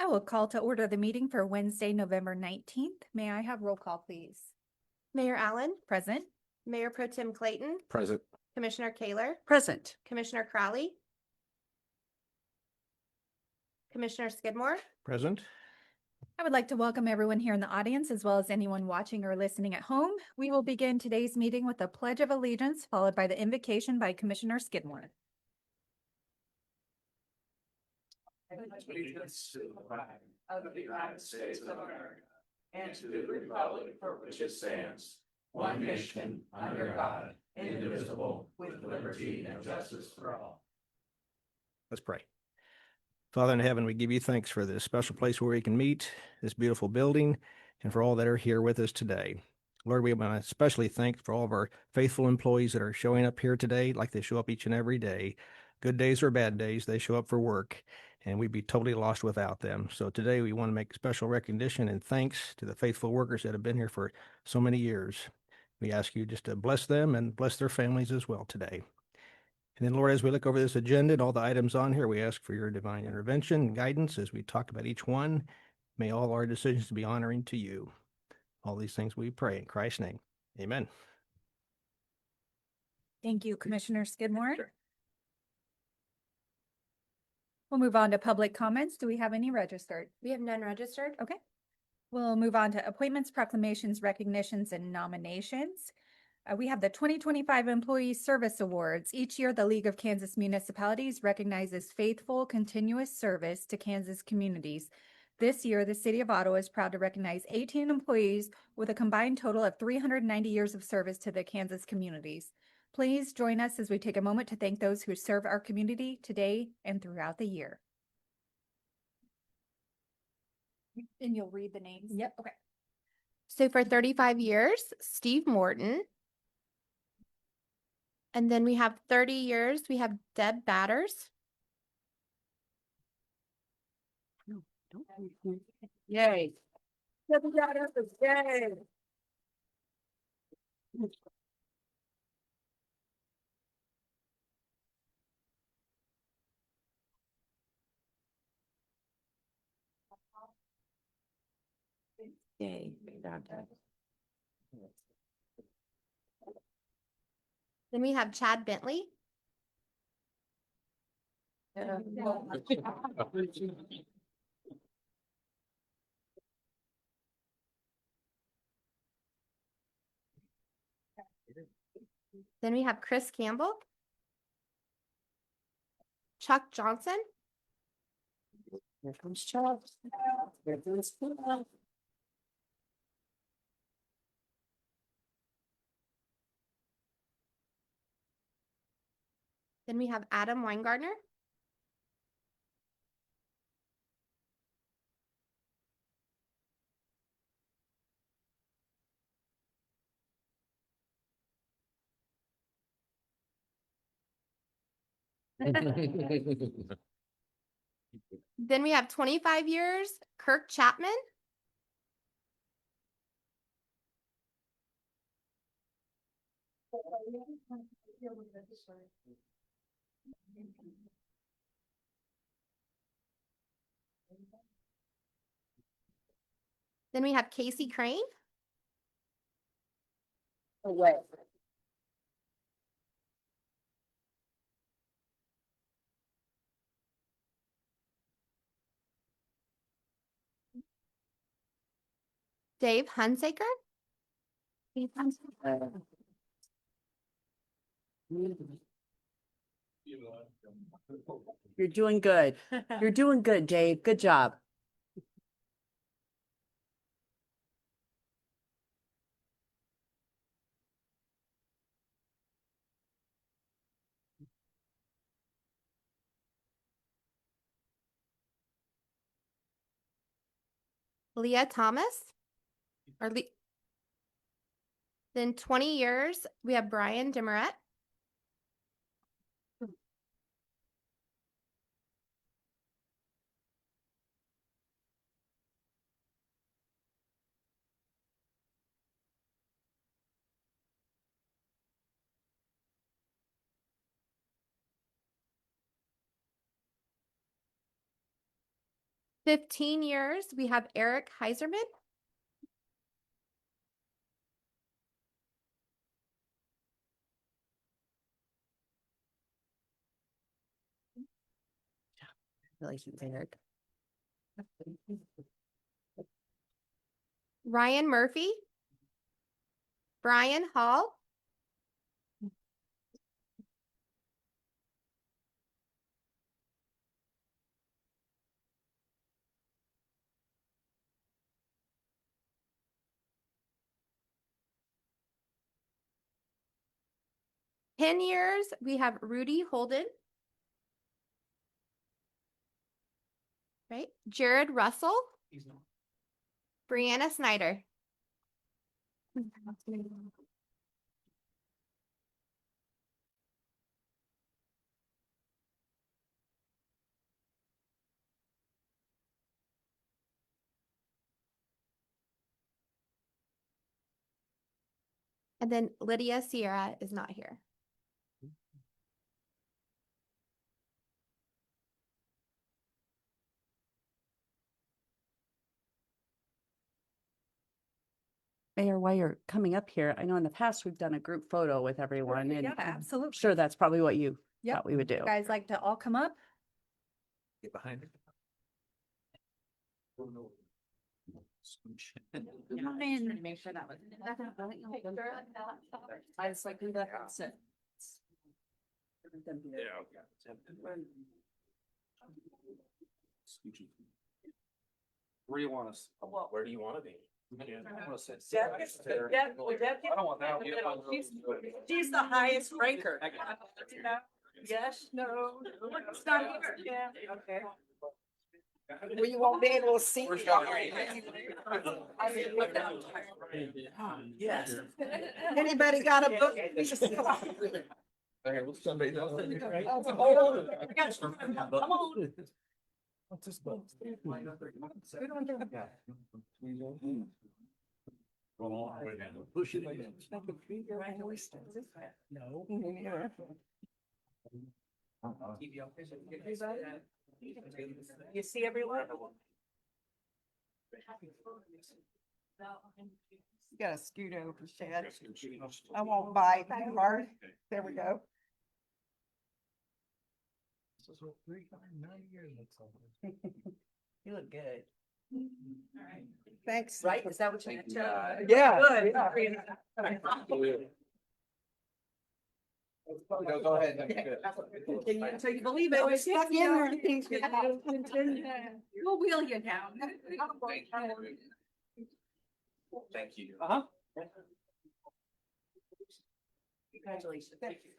I will call to order the meeting for Wednesday, November 19th. May I have roll call, please? Mayor Allen, Present. Mayor Pro Tem Clayton, Present. Commissioner Kaler, Present. Commissioner Crowley, Commissioner Skidmore. Present. I would like to welcome everyone here in the audience as well as anyone watching or listening at home. We will begin today's meeting with a Pledge of Allegiance followed by the invocation by Commissioner Skidmore. Allegiance to the flag of the United States of America and to the republic for which it stands, one nation, under God, indivisible, with liberty and justice for all. Let's pray. Father in heaven, we give you thanks for this special place where we can meet, this beautiful building, and for all that are here with us today. Lord, we want to especially thank for all of our faithful employees that are showing up here today, like they show up each and every day. Good days or bad days, they show up for work, and we'd be totally lost without them. So today we want to make special recognition and thanks to the faithful workers that have been here for so many years. We ask you just to bless them and bless their families as well today. And then, Lord, as we look over this agenda and all the items on here, we ask for your divine intervention and guidance as we talk about each one. May all our decisions be honoring to you. All these things we pray in Christ's name. Amen. Thank you, Commissioner Skidmore. Sure. We'll move on to public comments. Do we have any registered? We have none registered. Okay. We'll move on to appointments, proclamations, recognitions, and nominations. We have the 2025 Employee Service Awards. Each year, the League of Kansas Municipalities recognizes faithful, continuous service to Kansas communities. This year, the City of Ottawa is proud to recognize 18 employees with a combined total of 390 years of service to the Kansas communities. Please join us as we take a moment to thank those who serve our community today and throughout the year. And you'll read the names? Yep. Okay. So for 35 years, Steve Morton. And then we have 30 years, we have Deb Batters. Yay. Yay. Yay. Then we have Chad Bentley. Then we have Chris Campbell. Chuck Johnson. Here comes Chuck. Here comes Chuck. Then we have Adam Weingartner. Then we have 25 years, Kirk Chapman. Then we have Casey Crane. Away. Dave Hunsaker. You're doing good. You're doing good, Dave. Good job. Leah Thomas. Then 20 years, we have Brian Demeret. 15 years, we have Eric Heiserman. Congratulations, Eric. Ryan Murphy. Brian Hall. Ten years, we have Rudy Holden. Right, Jared Russell. Brianna Snyder. And then Lydia Sierra is not here. Mayor, while you're coming up here, I know in the past we've done a group photo with everyone and Yeah, I'm absolutely. sure that's probably what you Yep. thought we would do. You guys like to all come up? Get behind her. Make sure that was. I just like do that. Where do you want us? Where do you want to be? I wanna sit- I don't want that. She's the highest ranker. Yes, no. It's not here. Yeah, okay. Well, you won't be able to see. Yes. Anybody got a book? Somebody else. Come on. What's this book? Push it again. No. You see everyone? You gotta scoot over, Chad. I won't bite too hard. There we go. This is what 9 years looks like. You look good. Thanks. Right? Is that what you? Yeah. Good. Go ahead. Can you, so you believe it? We're stuck in there. We'll wheel you down. Thank you. Uh-huh. Congratulations. Thank you.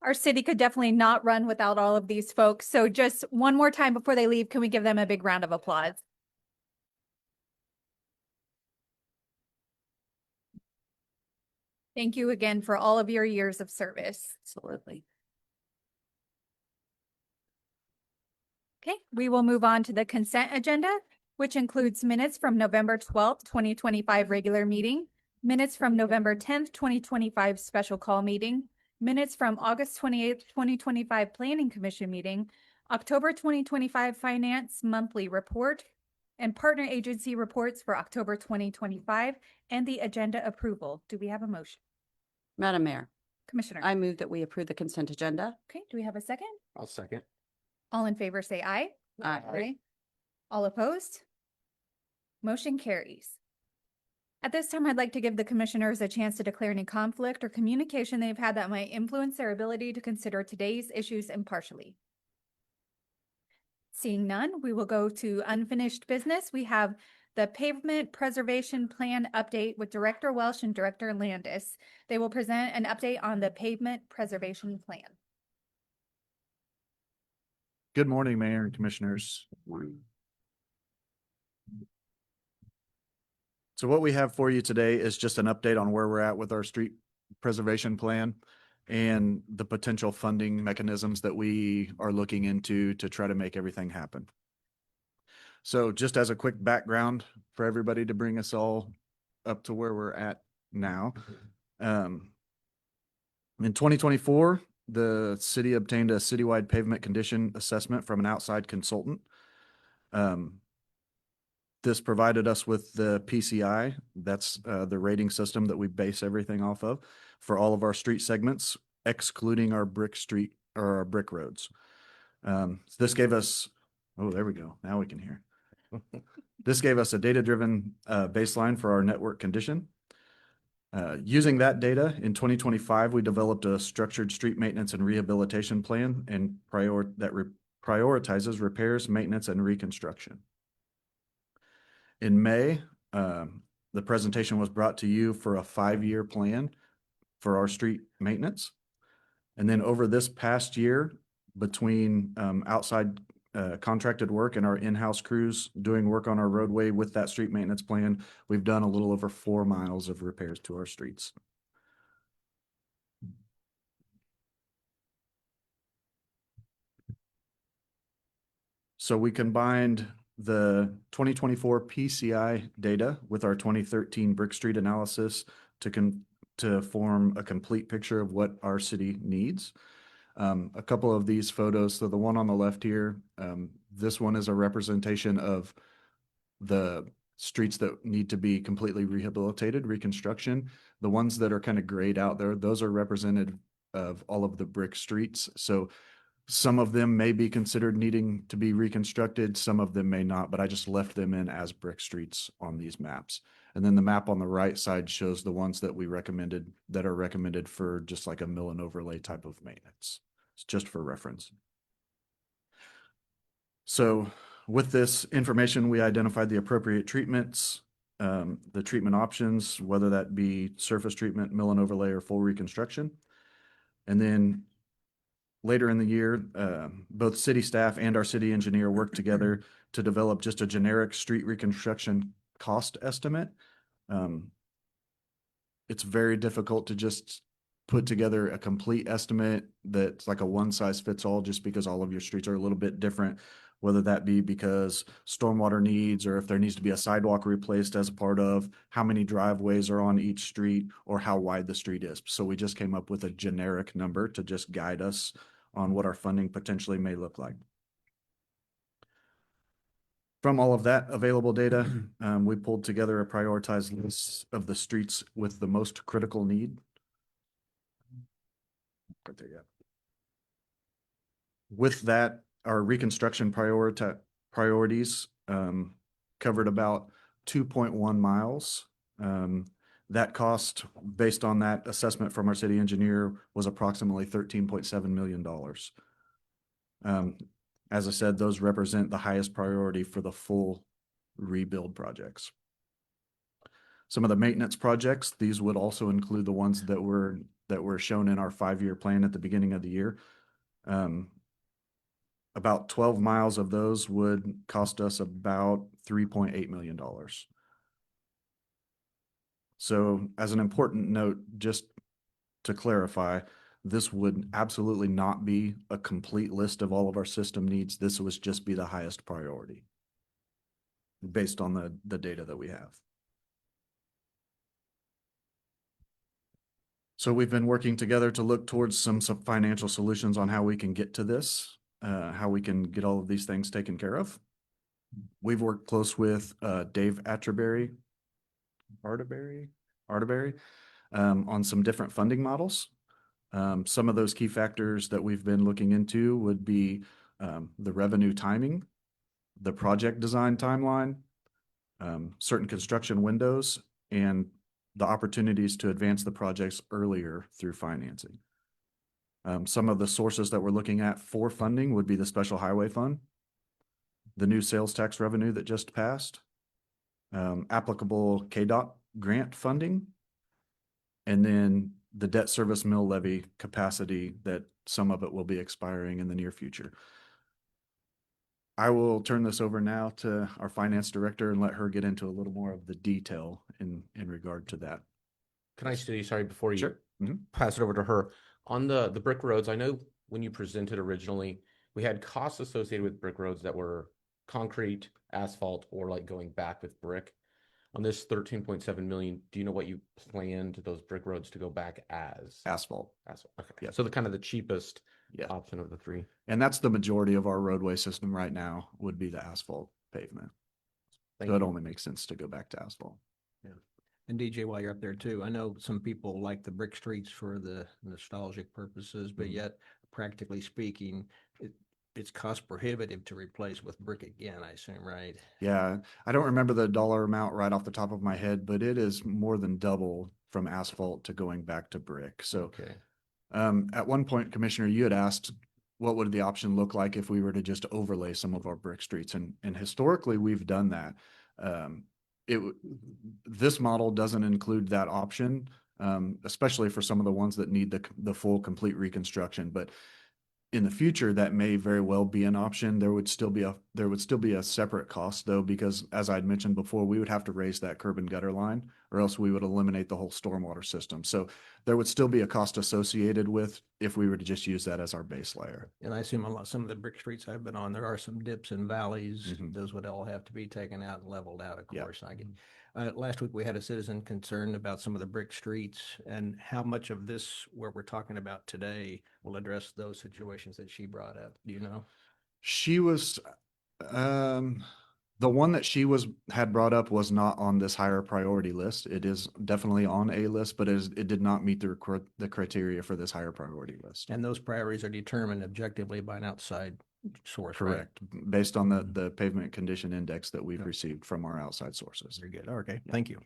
Our city could definitely not run without all of these folks. So just one more time before they leave, can we give them a big round of applause? Thank you again for all of your years of service. Absolutely. Okay, we will move on to the consent agenda, which includes minutes from November 12th, 2025 regular meeting, minutes from November 10th, 2025 special call meeting, minutes from August 28th, 2025 Planning Commission meeting, October 2025 Finance Monthly Report, and partner agency reports for October 2025, and the agenda approval. Do we have a motion? Madam Mayor, Commissioner? I move that we approve the consent agenda. Okay, do we have a second? I'll second. All in favor, say aye. Aye. All opposed? Motion carries. At this time, I'd like to give the commissioners a chance to declare any conflict or communication they've had that might influence their ability to consider today's issues impartially. Seeing none, we will go to unfinished business. We have the Pavement Preservation Plan update with Director Welsh and Director Landis. They will present an update on the Pavement Preservation Plan. Good morning, Mayor and Commissioners. So what we have for you today is just an update on where we're at with our street preservation plan and the potential funding mechanisms that we are looking into to try to make everything happen. So just as a quick background for everybody to bring us all up to where we're at now. In 2024, the city obtained a citywide pavement condition assessment from an outside consultant. This provided us with the PCI. That's the rating system that we base everything off of for all of our street segments, excluding our brick street or our brick roads. This gave us, oh, there we go. Now we can hear. This gave us a data-driven baseline for our network condition. Using that data in 2025, we developed a structured street maintenance and rehabilitation plan and prioritizes repairs, maintenance, and reconstruction. In May, the presentation was brought to you for a 5-year plan for our street maintenance. And then over this past year, between outside contracted work and our in-house crews doing work on our roadway with that street maintenance plan, we've done a little over 4 miles of repairs to our streets. So we combined the 2024 PCI data with our 2013 Brick Street analysis to form a complete picture of what our city needs. A couple of these photos, so the one on the left here, this one is a representation of the streets that need to be completely rehabilitated, reconstruction. The ones that are kind of grayed out there, those are represented of all of the brick streets. So some of them may be considered needing to be reconstructed, some of them may not, but I just left them in as brick streets on these maps. And then the map on the right side shows the ones that we recommended, that are recommended for just like a mill and overlay type of maintenance. It's just for reference. So with this information, we identified the appropriate treatments, the treatment options, whether that be surface treatment, mill and overlay, or full reconstruction. And then later in the year, both city staff and our city engineer worked together to develop just a generic street reconstruction cost estimate. It's very difficult to just put together a complete estimate that's like a one-size-fits-all, just because all of your streets are a little bit different, whether that be because stormwater needs, or if there needs to be a sidewalk replaced as a part of how many driveways are on each street, or how wide the street is. So we just came up with a generic number to just guide us on what our funding potentially may look like. From all of that available data, we pulled together a prioritized list of the streets with the most critical need. Right there, yeah. With that, our reconstruction priorities covered about 2.1 miles. That cost, based on that assessment from our city engineer, was approximately $13.7 million. As I said, those represent the highest priority for the full rebuild projects. Some of the maintenance projects, these would also include the ones that were shown in our 5-year plan at the beginning of the year. About 12 miles of those would cost us about $3.8 million. So as an important note, just to clarify, this would absolutely not be a complete list of all of our system needs. This would just be the highest priority based on the data that we have. So we've been working together to look towards some financial solutions on how we can get to this, how we can get all of these things taken care of. We've worked close with Dave Arterberry on some different funding models. Some of those key factors that we've been looking into would be the revenue timing, the project design timeline, certain construction windows, and the opportunities to advance the projects earlier through financing. Some of the sources that we're looking at for funding would be the Special Highway Fund, the new sales tax revenue that just passed, applicable KDOT grant funding, and then the debt service mill levy capacity that some of it will be expiring in the near future. I will turn this over now to our finance director and let her get into a little more of the detail in regard to that. Can I say, sorry, before you Sure. pass it over to her, on the brick roads, I know when you presented originally, we had costs associated with brick roads that were concrete, asphalt, or like going back with brick. On this 13.7 million, do you know what you planned those brick roads to go back as? Asphalt. Asphalt. Okay. Yeah. So the kind of the cheapest Yeah. option of the three. And that's the majority of our roadway system right now would be the asphalt pavement. Thank So it you. only makes sense to go back to asphalt. And DJ, while you're up there too, I know some people like the brick streets for the nostalgic purposes, but Mhm. yet practically speaking, it's cost prohibitive to replace with brick again, I assume, right? Yeah, I don't remember the dollar amount right off the top of my head, but it is more than double from asphalt to going back to brick. So Okay. at one point, Commissioner, you had asked what would the option look like if we were to just overlay some of our brick streets, and historically we've done that. This model doesn't include that option, especially for some of the ones that need the full complete reconstruction. But in the future, that may very well be an option. There would still be a separate cost though, because as I'd mentioned before, we would have to raise that curb and gutter line, or else we would eliminate the whole stormwater system. So there would still be a cost associated with if we were to just use that as our base layer. And I assume some of the brick streets I've been on, there are some dips and valleys. Mhm. Those would all have to be taken out and leveled out, of Yeah. course. Last week we had a citizen concerned about some of the brick streets and how much of this, where we're talking about today, will address those situations that she brought up. Do you know? She was, the one that had brought up was not on this higher priority list. It is definitely on a list, but it did not meet the criteria for this higher priority list. And those priorities are determined objectively by an outside source, right? Correct, based on the pavement condition index that we've Yeah. received from our outside sources. Very good. Okay, thank you.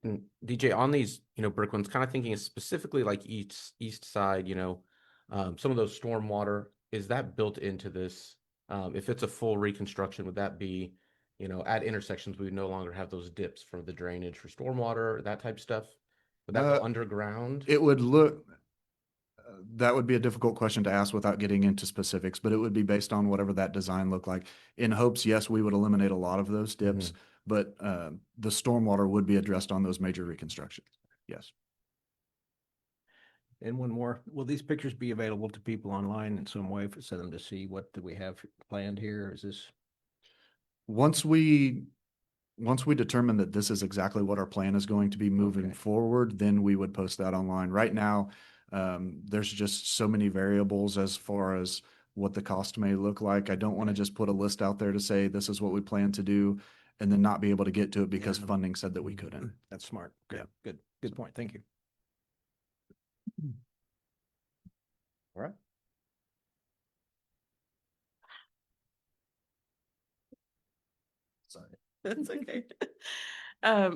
And DJ, on these, brick ones, kind of thinking specifically like east side, some of those stormwater, is that built into this? If it's a full reconstruction, would that be, at intersections, we would no longer have those dips for the drainage for stormwater, that type of stuff? Would that go underground? It would look, that would be a difficult question to ask without getting into specifics, but it would be based on whatever that design looked like. In hopes, yes, we would eliminate a lot of those dips, but the stormwater would be addressed on those major reconstructions. Yes. And one more, will these pictures be available to people online in some way for them to see what do we have planned here? Is this? Once we determine that this is exactly what our plan is going to be moving Okay. forward, then we would post that online. Right now, there's just so many variables as far as what the cost may look like. I don't want to just put a list out there to say this is what we plan to do and then not be able to get to it because Yeah. funding said that we couldn't. That's smart. Yeah. Good point. Thank you. All right. Sorry. That's okay.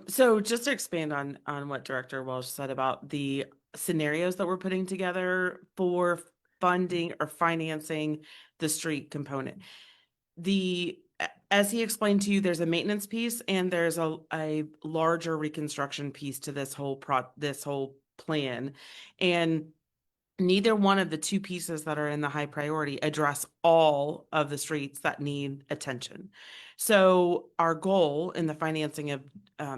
So just to expand on what Director Welsh said about the scenarios that we're putting together for funding or financing the street component. As he explained to you, there's a maintenance piece and there's a larger reconstruction piece to this whole plan. And neither one of the two pieces that are in the high priority address all of the streets that need attention. So our goal in the financing of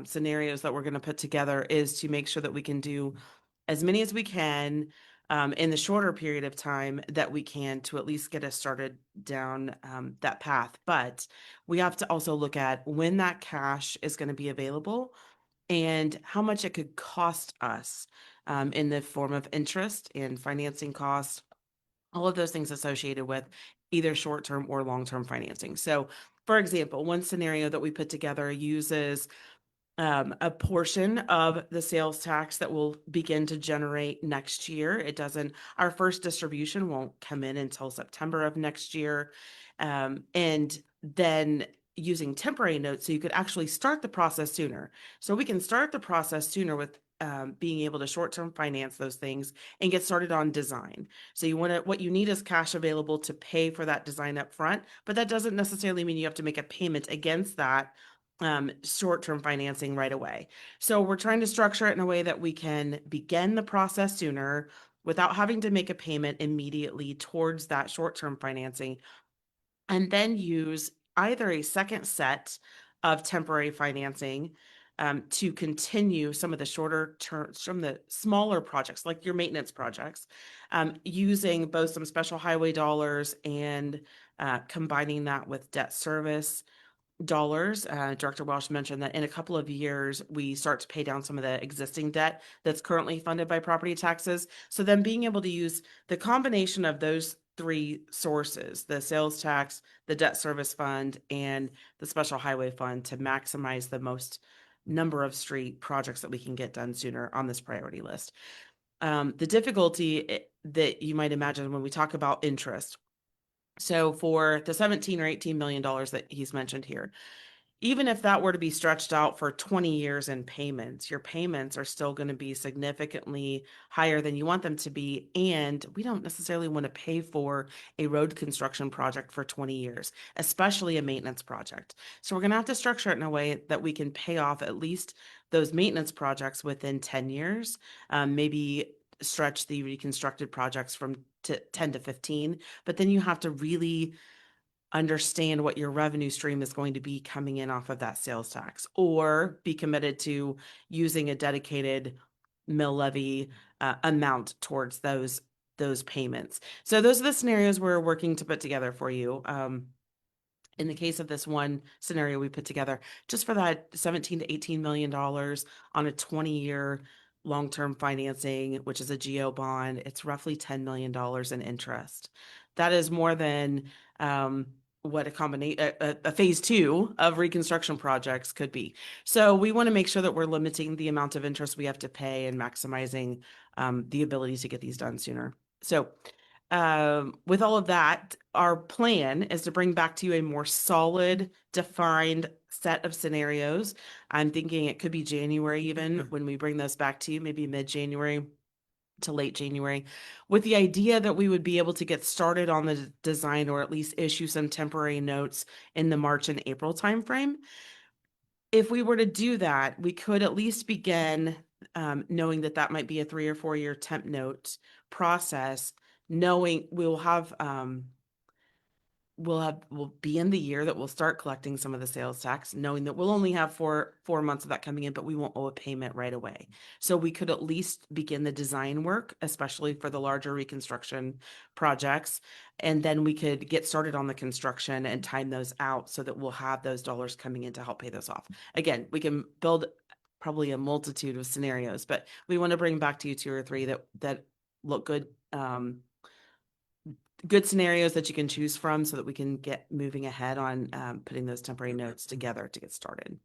scenarios that we're going to put together is to make sure that we can do as many as we can in the shorter period of time that we can to at least get us started down that path. But we have to also look at when that cash is going to be available and how much it could cost us in the form of interest and financing costs, all of those things associated with either short-term or long-term financing. So, for example, one scenario that we put together uses a portion of the sales tax that will begin to generate next year. Our first distribution won't come in until September of next year. And then using temporary notes, so you could actually start the process sooner. So we can start the process sooner with being able to short-term finance those things and get started on design. So what you need is cash available to pay for that design up front, but that doesn't necessarily mean you have to make a payment against that short-term financing right away. So we're trying to structure it in a way that we can begin the process sooner without having to make a payment immediately towards that short-term financing, and then use either a second set of temporary financing to continue some of the shorter term, some of the smaller projects, like your maintenance projects, using both some special highway dollars and combining that with debt service dollars. Director Welsh mentioned that in a couple of years, we start to pay down some of the existing debt that's currently funded by property taxes. So then being able to use the combination of those three sources, the sales tax, the debt service fund, and the special highway fund, to maximize the most number of street projects that we can get done sooner on this priority list. The difficulty that you might imagine when we talk about interest. So for the 17 or $18 million that he's mentioned here, even if that were to be stretched out for 20 years in payments, your payments are still going to be significantly higher than you want them to be. And we don't necessarily want to pay for a road construction project for 20 years, especially a maintenance project. So we're going to have to structure it in a way that we can pay off at least those maintenance projects within 10 years, maybe stretch the reconstructed projects from 10 to 15, but then you have to really understand what your revenue stream is going to be coming in off of that sales tax, or be committed to using a dedicated mill levy amount towards those payments. So those are the scenarios we're working to put together for you. In the case of this one scenario we put together, just for that 17 to $18 million on a 20-year long-term financing, which is a GO bond, it's roughly $10 million in interest. That is more than what a phase two of reconstruction projects could be. So we want to make sure that we're limiting the amount of interest we have to pay and maximizing the ability to get these done sooner. So with all of that, our plan is to bring back to you a more solid, defined set of scenarios. I'm thinking it could be January even when we bring those back to you, maybe mid-January to late January, with the idea that we would be able to get started on the design, or at least issue some temporary notes in the March and April timeframe. If we were to do that, we could at least begin knowing that that might be a 3 or 4 year temp note process, knowing we'll be in the year that we'll start collecting some of the sales tax, knowing that we'll only have four months of that coming in, but we won't owe a payment right away. So we could at least begin the design work, especially for the larger reconstruction projects. And then we could get started on the construction and time those out so that we'll have those dollars coming in to help pay those off. Again, we can build probably a multitude of scenarios, but we want to bring back to you 2 or 3 that look good. Good scenarios that you can choose from so that we can get moving ahead on putting those temporary notes together to get started.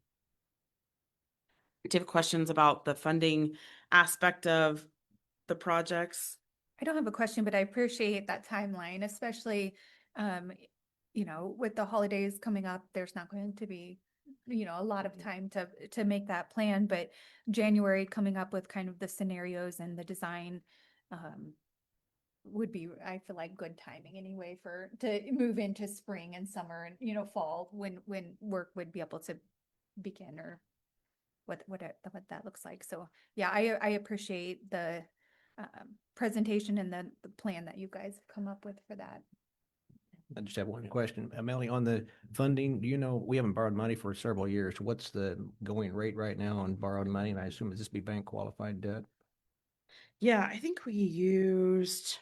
Do you have questions about the funding aspect of the projects? I don't have a question, but I appreciate that timeline, especially, with the holidays coming up, there's not going to be, a lot of time to make that plan, but January coming up with kind of the scenarios and the design, would be, I feel like, good timing anyway to move into spring and summer and, fall when work would be able to begin, or what that looks like. So yeah, I appreciate the presentation and the plan that you guys have come up with for that. I just have one question. Melanie, on the funding, we haven't borrowed money for several years. What's the going rate right now on borrowed money? And I assume this be bank qualified debt? Yeah, I think we used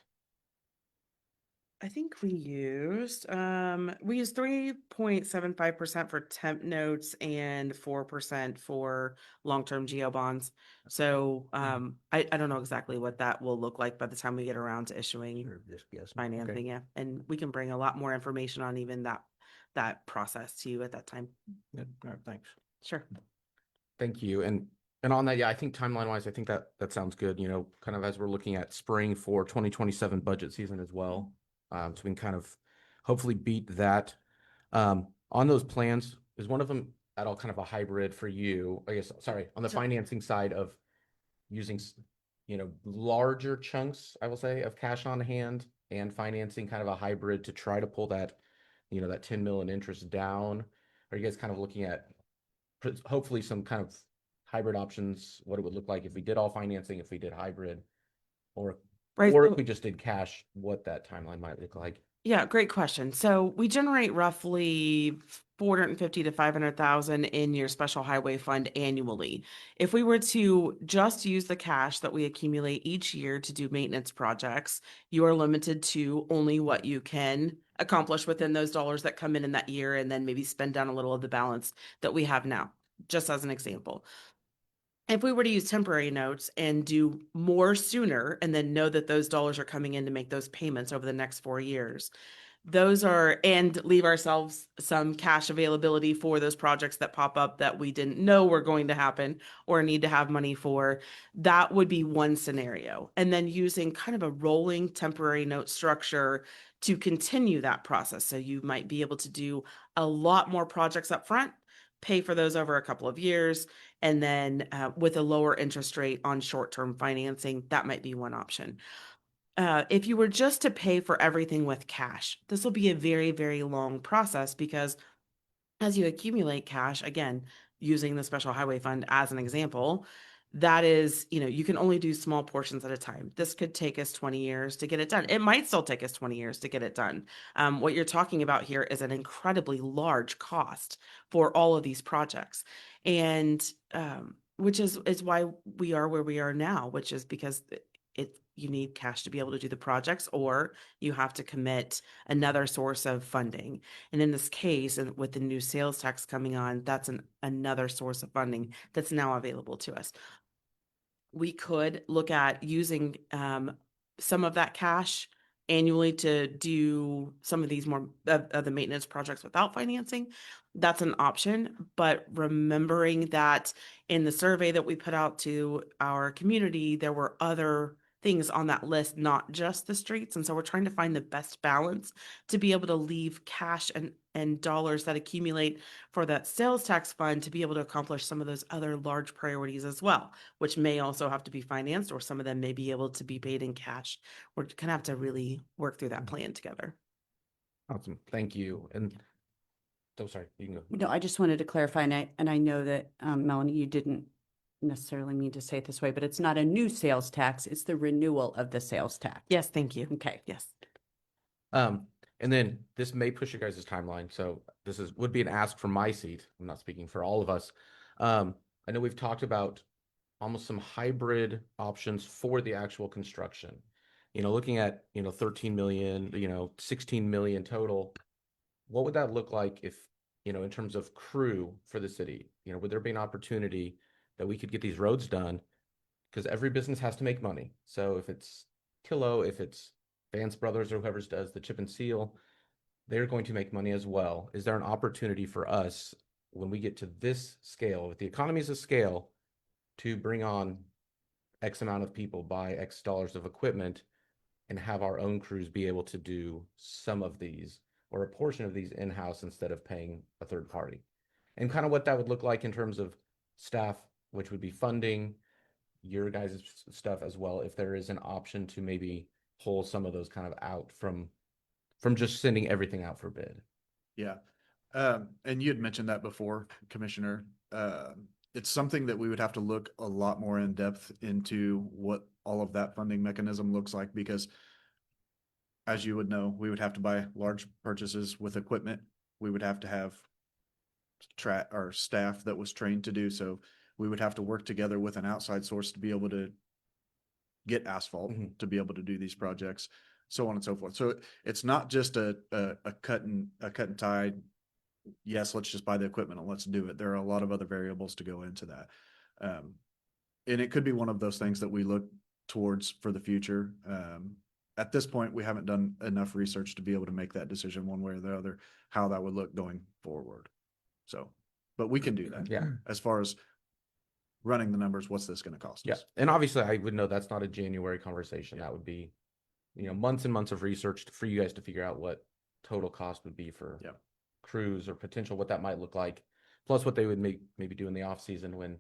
3.75% for temp notes and 4% for long-term GO bonds. So I don't know exactly what that will look like by the time we get around to issuing Just guessing. financing. Okay. Yeah, and we can bring a lot more information on even that process to you at that time. Good. All right, thanks. Sure. Thank you. And on that, yeah, I think timeline wise, I think that sounds good, kind of as we're looking at spring for 2027 budget season as well. So we can kind of hopefully beat that. On those plans, is one of them at all kind of a hybrid for you? I guess, sorry, on the financing side of using, larger chunks, I will say, of cash on hand and financing, kind of a hybrid to try to pull that, that 10 million interest down? Are you guys kind of looking at hopefully some kind of hybrid options, what it would look like if we did all financing, if we did hybrid, or if we just did cash, what that timeline might look like? Yeah, great question. So we generate roughly 450 to 500,000 in your special highway fund annually. If we were to just use the cash that we accumulate each year to do maintenance projects, you are limited to only what you can accomplish within those dollars that come in that year, and then maybe spend down a little of the balance that we have now, just as an example. if we were to use temporary notes and do more sooner and then know that those dollars are coming in to make those payments over the next 4 years, those are, and leave ourselves some cash availability for those projects that pop up that we didn't know were going to happen or need to have money for, that would be one scenario. And then using kind of a rolling temporary note structure to continue that process. So you might be able to do a lot more projects up front, pay for those over a couple of years, and then with a lower interest rate on short-term financing, that might be one option. If you were just to pay for everything with cash, this will be a very, very long process because as you accumulate cash, again, using the special highway fund as an example, that is, you can only do small portions at a time. This could take us 20 years to get it done. It might still take us 20 years to get it done. What you're talking about here is an incredibly large cost for all of these projects. And which is why we are where we are now, which is because you need cash to be able to do the projects, or you have to commit another source of funding. And in this case, and with the new sales tax coming on, that's another source of funding that's now available to us. We could look at using some of that cash annually to do some of these more of the maintenance projects without financing. That's an option, but remembering that in the survey that we put out to our community, there were other things on that list, not just the streets. And so we're trying to find the best balance to be able to leave cash and dollars that accumulate for that sales tax fund to be able to accomplish some of those other large priorities as well, which may also have to be financed, or some of them may be able to be paid in cash. We're gonna have to really work through that plan together. Awesome. Thank you. And so sorry, you can go. No, I just wanted to clarify, and I know that, Melanie, you didn't necessarily mean to say it this way, but it's not a new sales tax, it's the renewal of the sales tax. Yes, thank you. Okay. Yes. And then this may push you guys' timeline. So this would be an ask from my seat. I'm not speaking for all of us. I know we've talked about almost some hybrid options for the actual construction. Looking at, 13 million, 16 million total. What would that look like if, in terms of crew for the city? Would there be an opportunity that we could get these roads done? Because every business has to make money. So if it's Killo, if it's Vance Brothers or whoever's does the chip and seal, they're going to make money as well. Is there an opportunity for us when we get to this scale, with the economies of scale, to bring on X amount of people, buy X dollars of equipment, and have our own crews be able to do some of these or a portion of these in-house instead of paying a third party? And kind of what that would look like in terms of staff, which would be funding, your guys' stuff as well, if there is an option to maybe pull some of those kind of out from just sending everything out for bid. Yeah. And you had mentioned that before, Commissioner. It's something that we would have to look a lot more in depth into what all of that funding mechanism looks like, because as you would know, we would have to buy large purchases with equipment. We would have to have our staff that was trained to do so. We would have to work together with an outside source to be able to get asphalt to be able to do these projects, so on and so forth. So it's not just a cut and tie. Yes, let's just buy the equipment and let's do it. There are a lot of other variables to go into that. And it could be one of those things that we look towards for the future. At this point, we haven't done enough research to be able to make that decision one way or the other, how that would look going forward. So, but we can do that. Yeah. As far as running the numbers, what's this going to cost Yeah. us? And obviously I would know that's not a January conversation. That would be, months and months of research for you guys to figure out what total cost would be for crews or potential, what that might look like. Plus what they would maybe do in the off season when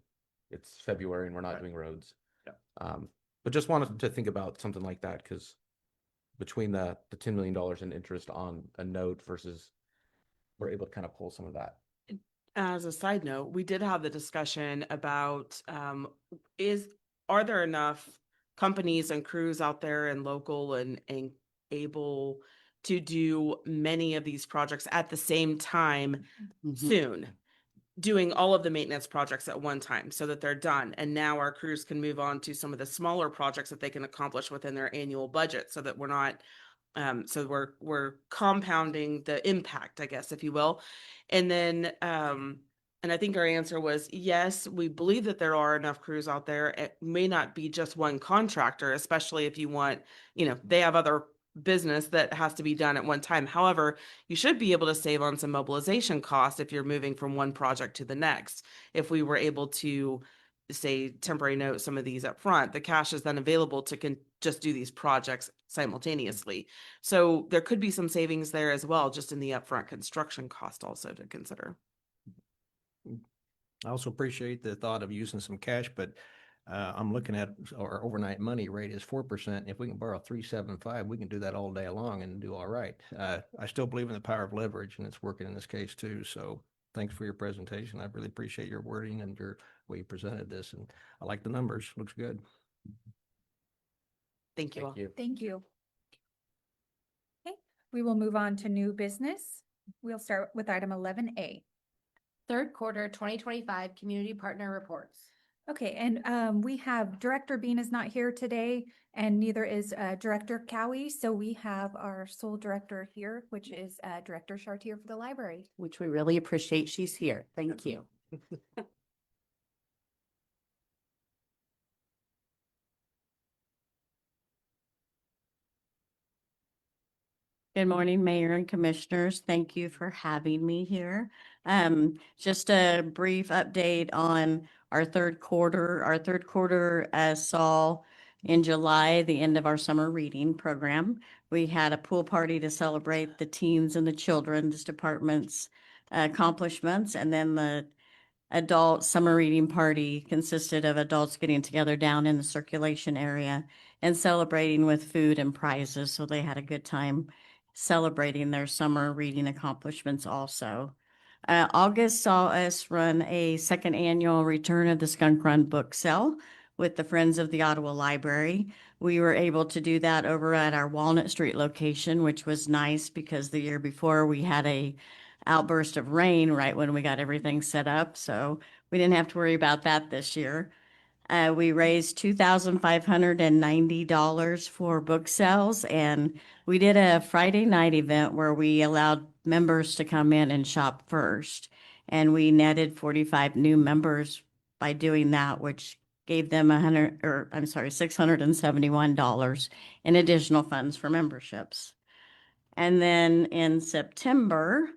it's February and we're not doing roads. Yeah. But just wanted to think about something like that, because between the $10 million in interest on a note versus we're able to kind of pull some of that. As a side note, we did have the discussion about are there enough companies and crews out there and local and able to do many of these projects at the same time soon, doing all of the maintenance projects at one time so that they're done. And now our crews can move on to some of the smaller projects that they can accomplish within their annual budget, so that we're not so we're compounding the impact, I guess, if you will. And then And I think our answer was yes, we believe that there are enough crews out there. It may not be just one contractor, especially if you want, they have other business that has to be done at one time. However, you should be able to save on some mobilization costs if you're moving from one project to the next. If we were able to say temporary note some of these up front, the cash is then available to just do these projects simultaneously. So there could be some savings there as well, just in the upfront construction cost also to consider. I also appreciate the thought of using some cash, but I'm looking at our overnight money rate is 4%. If we can borrow 3.75, we can do that all day long and do all right. I still believe in the power of leverage, and it's working in this case too. So thanks for your presentation. I really appreciate your wording and your way you presented this. And I like the numbers. Looks good. Thank you all. Thank you. Okay, we will move on to new business. We'll start with item 11A. Third quarter 2025 community partner reports. Okay, and we have Director Bean is not here today, and neither is Director Cowie. So we have our sole director here, which is Director Chartier for the library. Which we really appreciate. She's here. Thank you. Good morning, Mayor and Commissioners. Thank you for having me here. Just a brief update on our third quarter. Our third quarter saw in July the end of our summer reading program. We had a pool party to celebrate the teens and the children's department's accomplishments, and then the adult summer reading party consisted of adults getting together down in the circulation area and celebrating with food and prizes. So they had a good time celebrating their summer reading accomplishments also. August saw us run a second annual Return of the Skunk Run book sale with the Friends of the Ottawa Library. We were able to do that over at our Walnut Street location, which was nice because the year before we had a outburst of rain right when we got everything set up. So we didn't have to worry about that this year. We raised $2,590 for book sales, and we did a Friday night event where we allowed members to come in and shop first. And we netted 45 new members by doing that, which gave them $671 in additional funds for memberships. And then in September,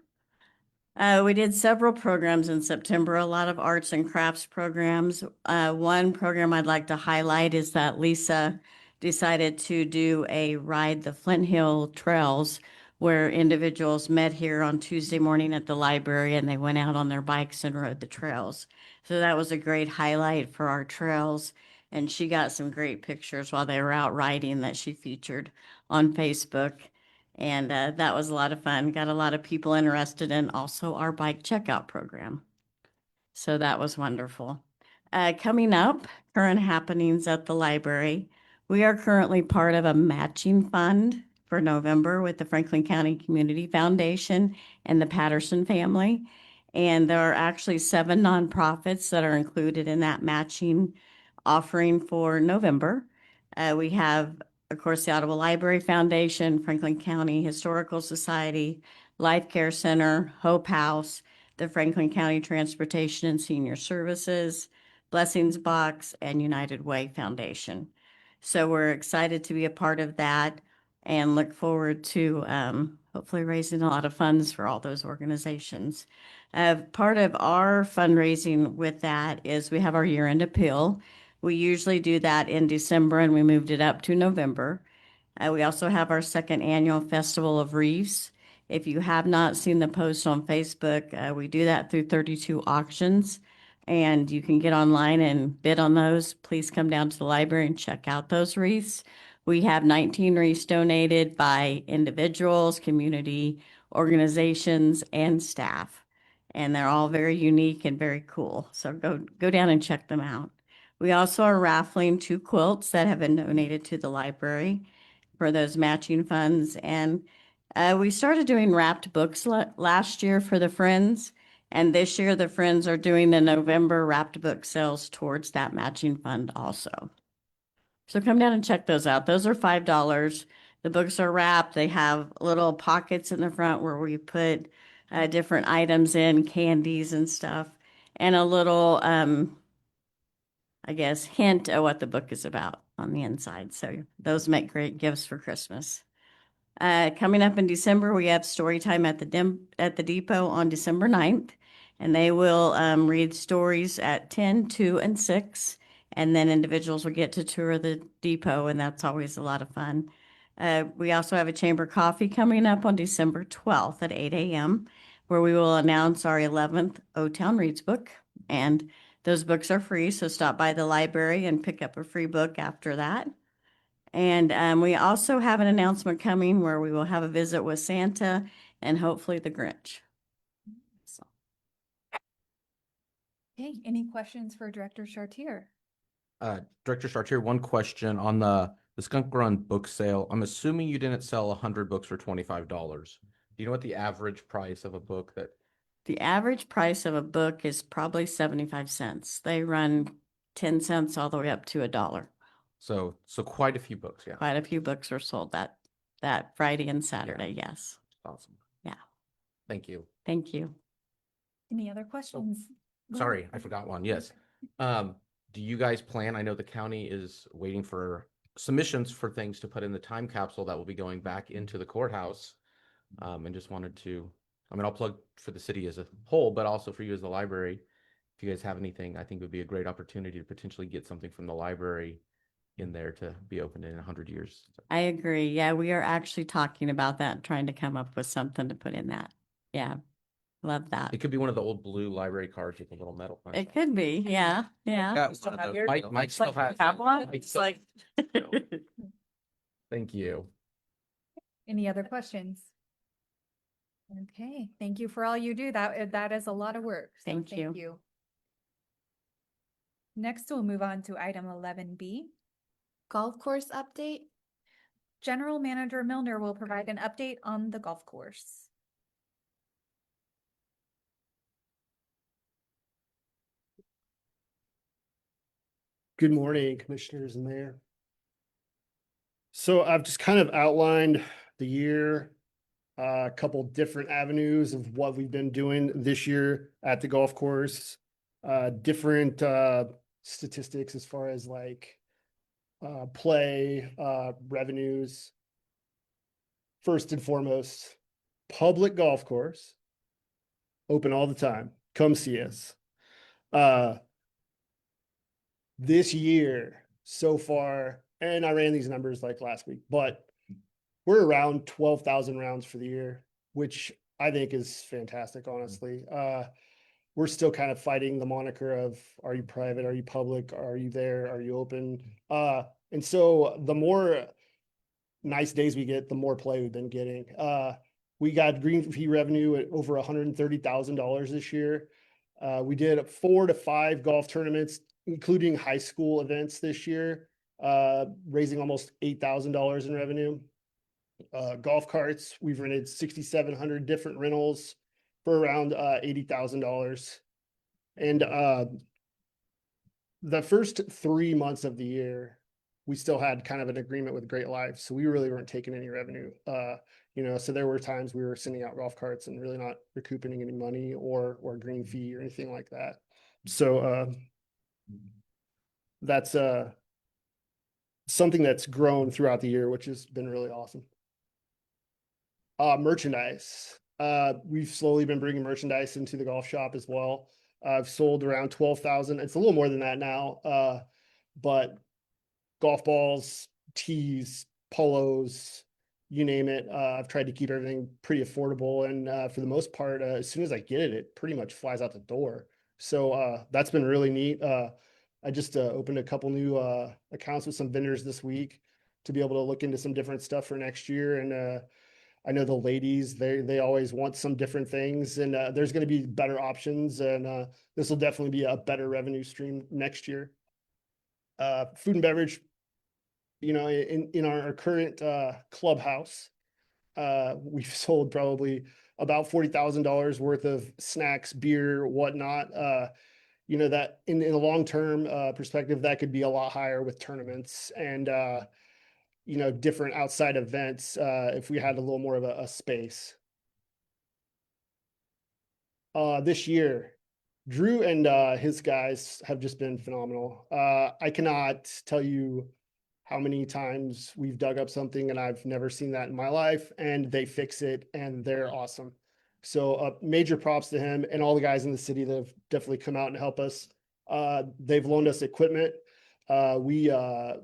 we did several programs in September, a lot of arts and crafts programs. One program I'd like to highlight is that Lisa decided to do a Ride the Flint Hill Trails, where individuals met here on Tuesday morning at the library and they went out on their bikes and rode the trails. So that was a great highlight for our trails. And she got some great pictures while they were out riding that she featured on Facebook. And that was a lot of fun. Got a lot of people interested in also our bike checkout program. So that was wonderful. Coming up, current happenings at the library. We are currently part of a matching fund for November with the Franklin County Community Foundation and the Patterson family. And there are actually 7 nonprofits that are included in that matching offering for November. We have, of course, the Ottawa Library Foundation, Franklin County Historical Society, Life Care Center, Hope House, the Franklin County Transportation and Senior Services, Blessings Box, and United Way Foundation. So we're excited to be a part of that and look forward to hopefully raising a lot of funds for all those organizations. Part of our fundraising with that is we have our year-end appeal. We usually do that in December, and we moved it up to November. We also have our second annual Festival of Wreaths. If you have not seen the post on Facebook, we do that through 32 auctions, and you can get online and bid on those. Please come down to the library and check out those wreaths. We have 19 wreaths donated by individuals, community organizations, and staff, and they're all very unique and very cool. So go down and check them out. We also are raffling 2 quilts that have been donated to the library for those matching funds. And we started doing wrapped books last year for the Friends. And this year, the Friends are doing the November wrapped book sales towards that matching fund also. So come down and check those out. Those are $5. The books are wrapped. They have little pockets in the front where we put different items in, candies and stuff. and a little, I guess, hint of what the book is about on the inside. So those make great gifts for Christmas. Coming up in December, we have story time at the depot on December 9th, and they will read stories at 10, 2, and 6. And then individuals will get to tour the depot, and that's always a lot of fun. We also have a chamber coffee coming up on December 12th at 8 a.m., where we will announce our 11th O-Town Reads book. And those books are free, so stop by the library and pick up a free book after that. And we also have an announcement coming where we will have a visit with Santa and hopefully the Grinch. So, Okay, any questions for Director Chartier? Director Chartier, one question on the Skunk Run book sale. I'm assuming you didn't sell 100 books for $25. Do you know what the average price of a book that? the average price of a book is probably 75 cents. They run 10 cents all the way up to $1. So quite a few books, yeah. Quite a few books were sold that Friday and Saturday. Yes. Awesome. Yeah. Thank you. Thank you. Any other questions? Go Sorry, ahead. I forgot one. Yes. Do you guys plan? I know the county is waiting for submissions for things to put in the time capsule that will be going back into the courthouse. And just wanted to, I'll plug for the city as a whole, but also for you as the library. If you guys have anything, I think it would be a great opportunity to potentially get something from the library in there to be opened in 100 years. I agree. Yeah, we are actually talking about that, trying to come up with something to put in that. Yeah. Love that. It could be one of the old blue library cards with a little metal punch. It could be. Yeah. Yeah. Mike still has. Have one? Mike It's still- like. Thank you. Any other questions? Okay, thank you for all you do. That is a lot of work. So Thank you. Next, we'll move on to item 11B. Golf course update. General Manager Milner will provide an update on the golf course. Good morning, Commissioners and Mayor. So I've just kind of outlined the year, a couple different avenues of what we've been doing this year at the golf course, different statistics as far as like play, revenues. First and foremost, public golf course, open all the time. Come see us. This year so far, and I ran these numbers like last week, but we're around 12,000 rounds for the year, which I think is fantastic, honestly. We're still kind of fighting the moniker of, are you private? Are you public? Are you there? Are you open? And so the more nice days we get, the more play we've been getting. We got green fee revenue at over $130,000 this year. We did 4 to 5 golf tournaments, including high school events this year, raising almost $8,000 in revenue. Golf carts, we've rented 6,700 different rentals for around $80,000. And the first 3 months of the year, we still had kind of an agreement with Great Life, so we really weren't taking any revenue. So there were times we were sending out golf carts and really not recouping any money or green fee or anything like that. So that's something that's grown throughout the year, which has been really awesome. Merchandise. We've slowly been bringing merchandise into the golf shop as well. I've sold around 12,000. It's a little more than that now. But golf balls, tees, polos, you name it. I've tried to keep everything pretty affordable. And for the most part, as soon as I get it, it pretty much flies out the door. So that's been really neat. I just opened a couple new accounts with some vendors this week to be able to look into some different stuff for next year. And I know the ladies, they always want some different things, and there's going to be better options. And this will definitely be a better revenue stream next year. Food and beverage, in our current clubhouse, we've sold probably about $40,000 worth of snacks, beer, whatnot. That in a long-term perspective, that could be a lot higher with tournaments and, different outside events if we had a little more of a space. This year, Drew and his guys have just been phenomenal. I cannot tell you how many times we've dug up something and I've never seen that in my life, and they fix it and they're awesome. So major props to him and all the guys in the city that have definitely come out and help us. They've loaned us equipment. We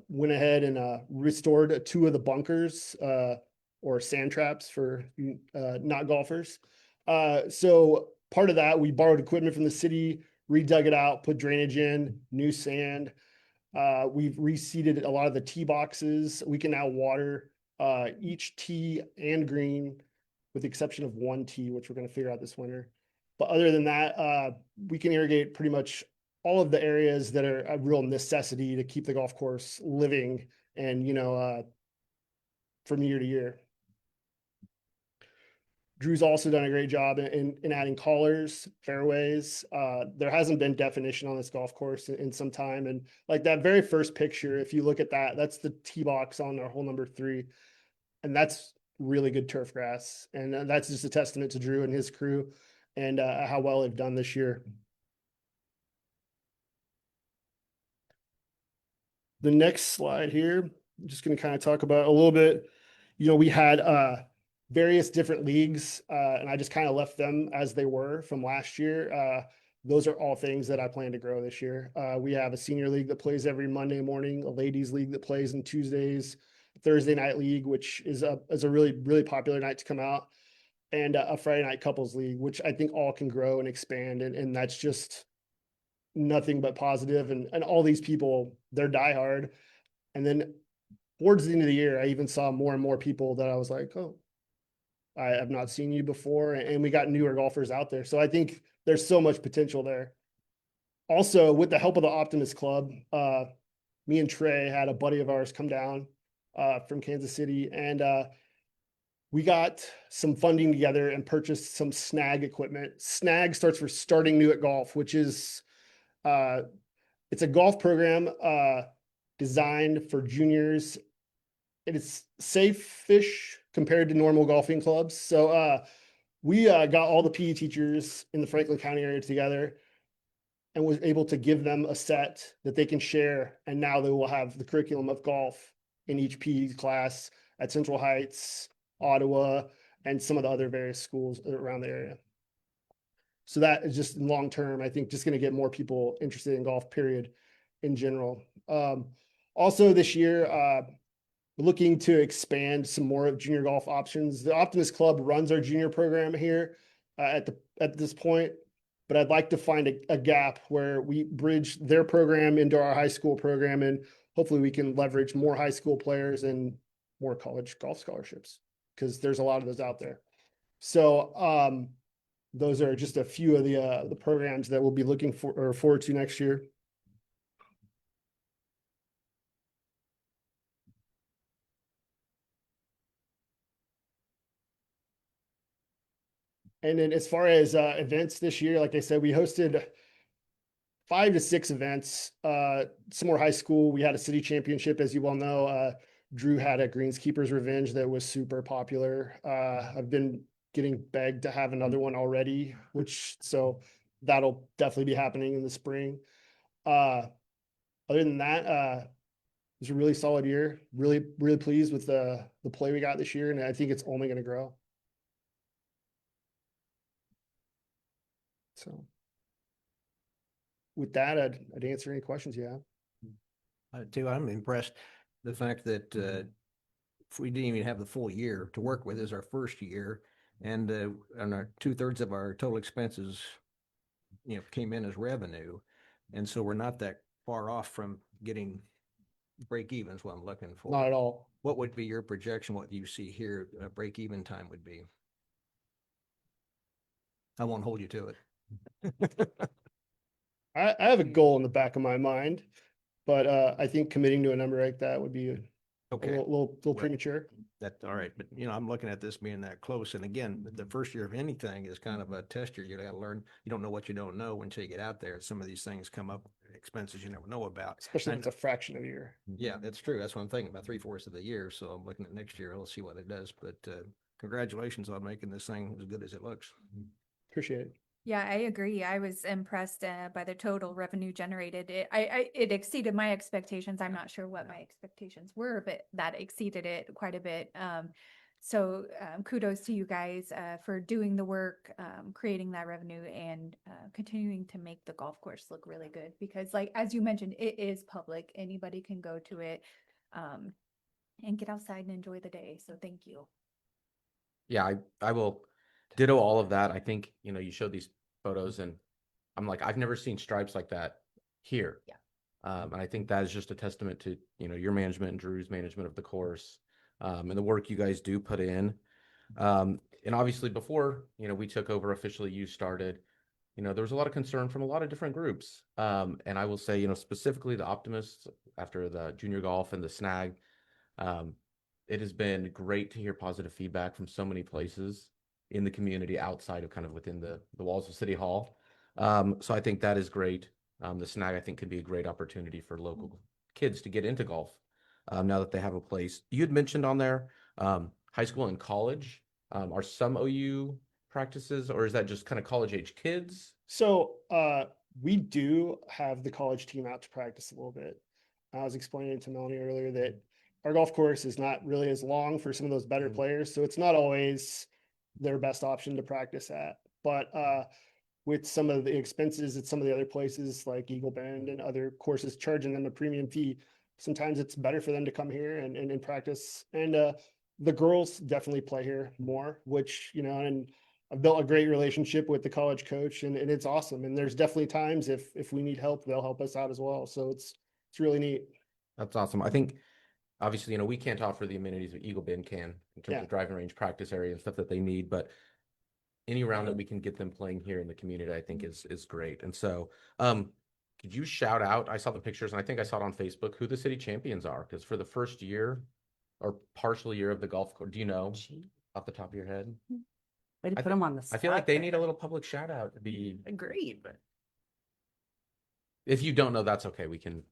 went ahead and restored 2 of the bunkers or sand traps for not golfers. So part of that, we borrowed equipment from the city, redug it out, put drainage in, new sand. We've reseeded a lot of the tee boxes. We can now water each tee and green, with the exception of 1 tee, which we're going to figure out this winter. But other than that, we can irrigate pretty much all of the areas that are a real necessity to keep the golf course living and, from year to year. Drew's also done a great job in adding collars, fairways. There hasn't been definition on this golf course in some time. And like that very first picture, if you look at that, that's the tee box on our hole number 3. And that's really good turf grass. And that's just a testament to Drew and his crew and how well they've done this year. The next slide here, I'm just going to kind of talk about a little bit, we had various different leagues, and I just kind of left them as they were from last year. Those are all things that I plan to grow this year. We have a senior league that plays every Monday morning, a ladies league that plays on Tuesdays, Thursday night league, which is a really, really popular night to come out, and a Friday night couples league, which I think all can grow and expand. And that's just nothing but positive. And all these people, they're diehard. And then towards the end of the year, I even saw more and more people that I was like, oh, I have not seen you before. And we got newer golfers out there. So I think there's so much potential there. Also, with the help of the Optimist Club, me and Trey had a buddy of ours come down from Kansas City, and we got some funding together and purchased some snag equipment. Snag starts for starting new at golf, which is, it's a golf program designed for juniors. It is safe-ish compared to normal golfing clubs. So we got all the PE teachers in the Franklin County area together and was able to give them a set that they can share. And now they will have the curriculum of golf in each PE class at Central Heights, Ottawa, and some of the other various schools around the area. So that is just long term, I think, just going to get more people interested in golf, period, in general. Also this year, we're looking to expand some more of junior golf options. The Optimist Club runs our junior program here at this point, but I'd like to find a gap where we bridge their program into our high school program, and hopefully we can leverage more high school players and more college golf scholarships, because there's a lot of those out there. So those are just a few of the programs that we'll be looking for or forward to next year. And then as far as events this year, like I said, we hosted 5 to 6 events. Some more high school. We had a city championship, as you well know. Drew had a Greenskeeper's Revenge that was super popular. I've been getting begged to have another one already, so that'll definitely be happening in the spring. Other than that, it was a really solid year. Really, really pleased with the play we got this year, and I think it's only going to grow. So with that, I'd answer any questions you have. Too, I'm impressed the fact that if we didn't even have the full year to work with as our first year, and our 2/3 of our total expenses, came in as revenue, and so we're not that far off from getting break even is what I'm looking for. Not at all. What would be your projection? What do you see here break even time would be? I won't hold you to it. I have a goal in the back of my mind, but I think committing to a number like that would be a little premature. That's all right. But, I'm looking at this being that close. And again, the first year of anything is kind of a test year. You got to learn. You don't know what you don't know until you get out there. Some of these things come up, expenses you never know about. Especially if it's a fraction of a year. Yeah, that's true. That's what I'm thinking about, 3/4 of the year. So I'm looking at next year. Let's see what it does. But congratulations on making this thing as good as it looks. Appreciate it. Yeah, I agree. I was impressed by the total revenue generated. It exceeded my expectations. I'm not sure what my expectations were, but that exceeded it quite a bit. So kudos to you guys for doing the work, creating that revenue, and continuing to make the golf course look really good. Because, like as you mentioned, it is public. Anybody can go to it and get outside and enjoy the day. So thank you. Yeah, I will ditto all of that. I think, you know, you showed these photos and I'm like, I've never seen stripes like that here. Yeah. And I think that is just a testament to, you know, your management and Drew's management of the course, and the work you guys do put in. And obviously before, you know, we took over officially, you started, you know, there was a lot of concern from a lot of different groups. And I will say, you know, specifically the optimists after the junior golf and the snag, it has been great to hear positive feedback from so many places in the community outside of kind of within the walls of City Hall. So I think that is great. The snag, I think, could be a great opportunity for local kids to get into golf now that they have a place. You had mentioned on there high school and college. Are some OU practices, or is that just kind of college age kids? So we do have the college team out to practice a little bit. I was explaining to Melanie earlier that our golf course is not really as long for some of those better players, so it's not always their best option to practice at. But with some of the expenses at some of the other places like Eagle Bend and other courses charging them a premium fee, sometimes it's better for them to come here and practice. And the girls definitely play here more, which, you know, and I've built a great relationship with the college coach, and it's awesome. And there's definitely times if we need help, they'll help us out as well. So it's really neat. That's awesome. I think obviously, you know, we can't offer the amenities that Eagle Bend can in terms Yeah. of driving range, practice area, and stuff that they need, but any round that we can get them playing here in the community, I think is great. And so, could you shout out? I saw the pictures, and I think I saw it on Facebook, who the city champions are? Because for the first year or partial year of the golf course, do you know off the top of your head? Way to I put them on the I feel like spot they there. need a little public shout out to be. Agreed, but If you don't know, that's okay. We can.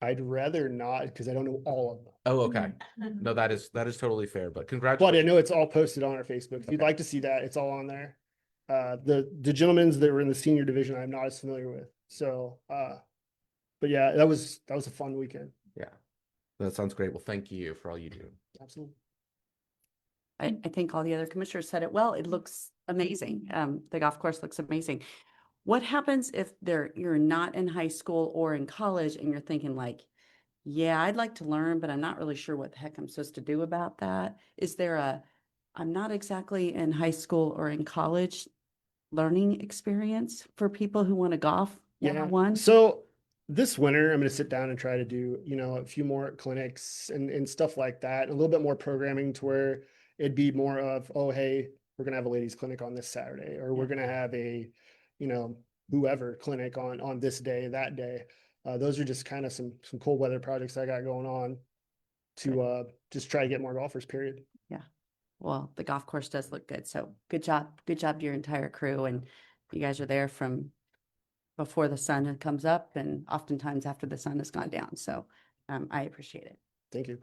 I'd rather not because I don't know all of them. Oh, okay. No, that is totally fair. But But I congratulations. know it's all posted on our Facebook. If you'd Okay. like to see that, it's all on there. The gentlemen that were in the senior division, I'm not as familiar with. So, but yeah, that was a fun weekend. Yeah, that sounds great. Well, thank you for all you do. Absolutely. I think all the other commissioners said it well. It looks amazing. The golf course looks amazing. What happens if you're not in high school or in college and you're thinking like, yeah, I'd like to learn, but I'm not really sure what the heck I'm supposed to do about that? Is there I'm not exactly in high school or in college learning experience for people who want to golf Yeah. 101? So this winter, I'm going to sit down and try to do, you know, a few more clinics and stuff like that. A little bit more programming to where it'd be more of, oh, hey, we're going to have a ladies clinic on this Saturday, or we're going to have a, you know, whoever clinic on this day, that day. Those are just kind of some cold weather projects I got going on to just try to get more golfers, period. Well, the golf course does look good. So good job to your entire crew. And you guys are there from before the sun comes up and oftentimes after the sun has gone down. So I appreciate it. Thank you.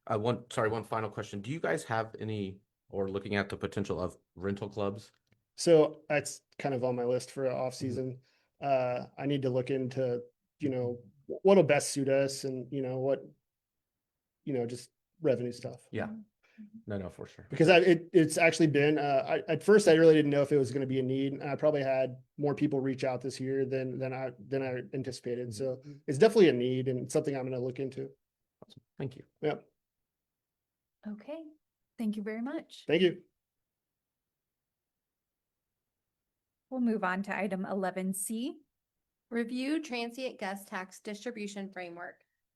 One final question. Do you guys have any, or looking at the potential of rental clubs? So that's kind of on my list for off season. I need to look into, you know, what'll best suit us and, you know, what, you know, just revenue stuff. Yeah. No, for sure. Because it's actually been, at first I really didn't know if it was going to be a need, and I probably had more people reach out this year than I anticipated. So it's definitely a need and something I'm going to look into. Awesome. Thank you. Yep. Okay. Thank you very much. Thank you. We'll move on to item 11C. Review transient guest tax distribution framework.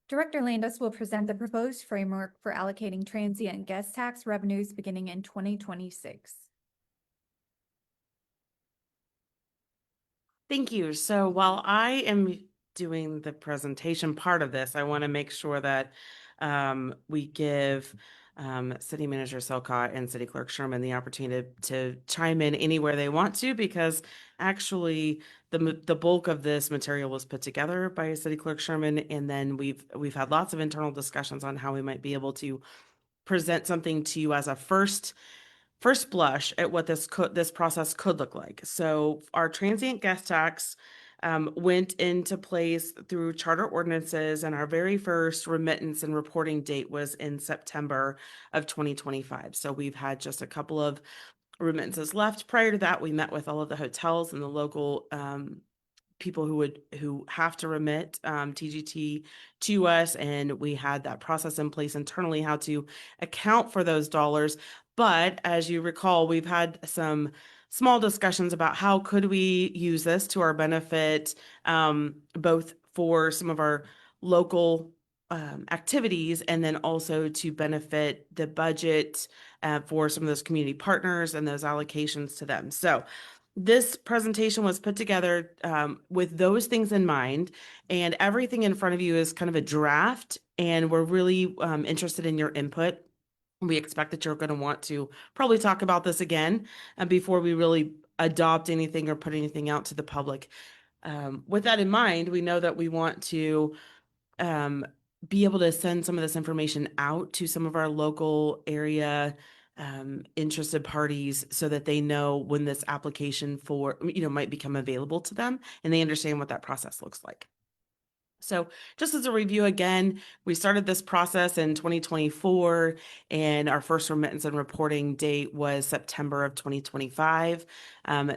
Director Landis will present the proposed framework for allocating transient guest tax revenues beginning in 2026. Thank you. So while I am doing the presentation part of this, I want to make sure that we give City Manager Selcott and City Clerk Sherman the opportunity to chime in anywhere they want to, because actually the bulk of this material was put together by City Clerk Sherman, and then we've had lots of internal discussions on how we might be able to present something to you as a first first blush at what this process could look like. So our transient guest tax went into place through charter ordinances, and our very first remittance and reporting date was in September of 2025. So we've had just a couple of remittances left. Prior to that, we met with all of the hotels and the local people who have to remit TGT to us, and we had that process in place internally how to account for those dollars. But as you recall, we've had some small discussions about how could we use this to our benefit, both for some of our local activities and then also to benefit the budget for some of those community partners and those allocations to them. So this presentation was put together with those things in mind, and everything in front of you is kind of a draft, and we're really interested in your input. We expect that you're going to want to probably talk about this again before we really adopt anything or put anything out to the public. With that in mind, we know that we want to be able to send some of this information out to some of our local area interested parties so that they know when this application for, might become available to them and they understand what that process looks like. So just as a review again, we started this process in 2024 and our first remittance and reporting date was September of 2025.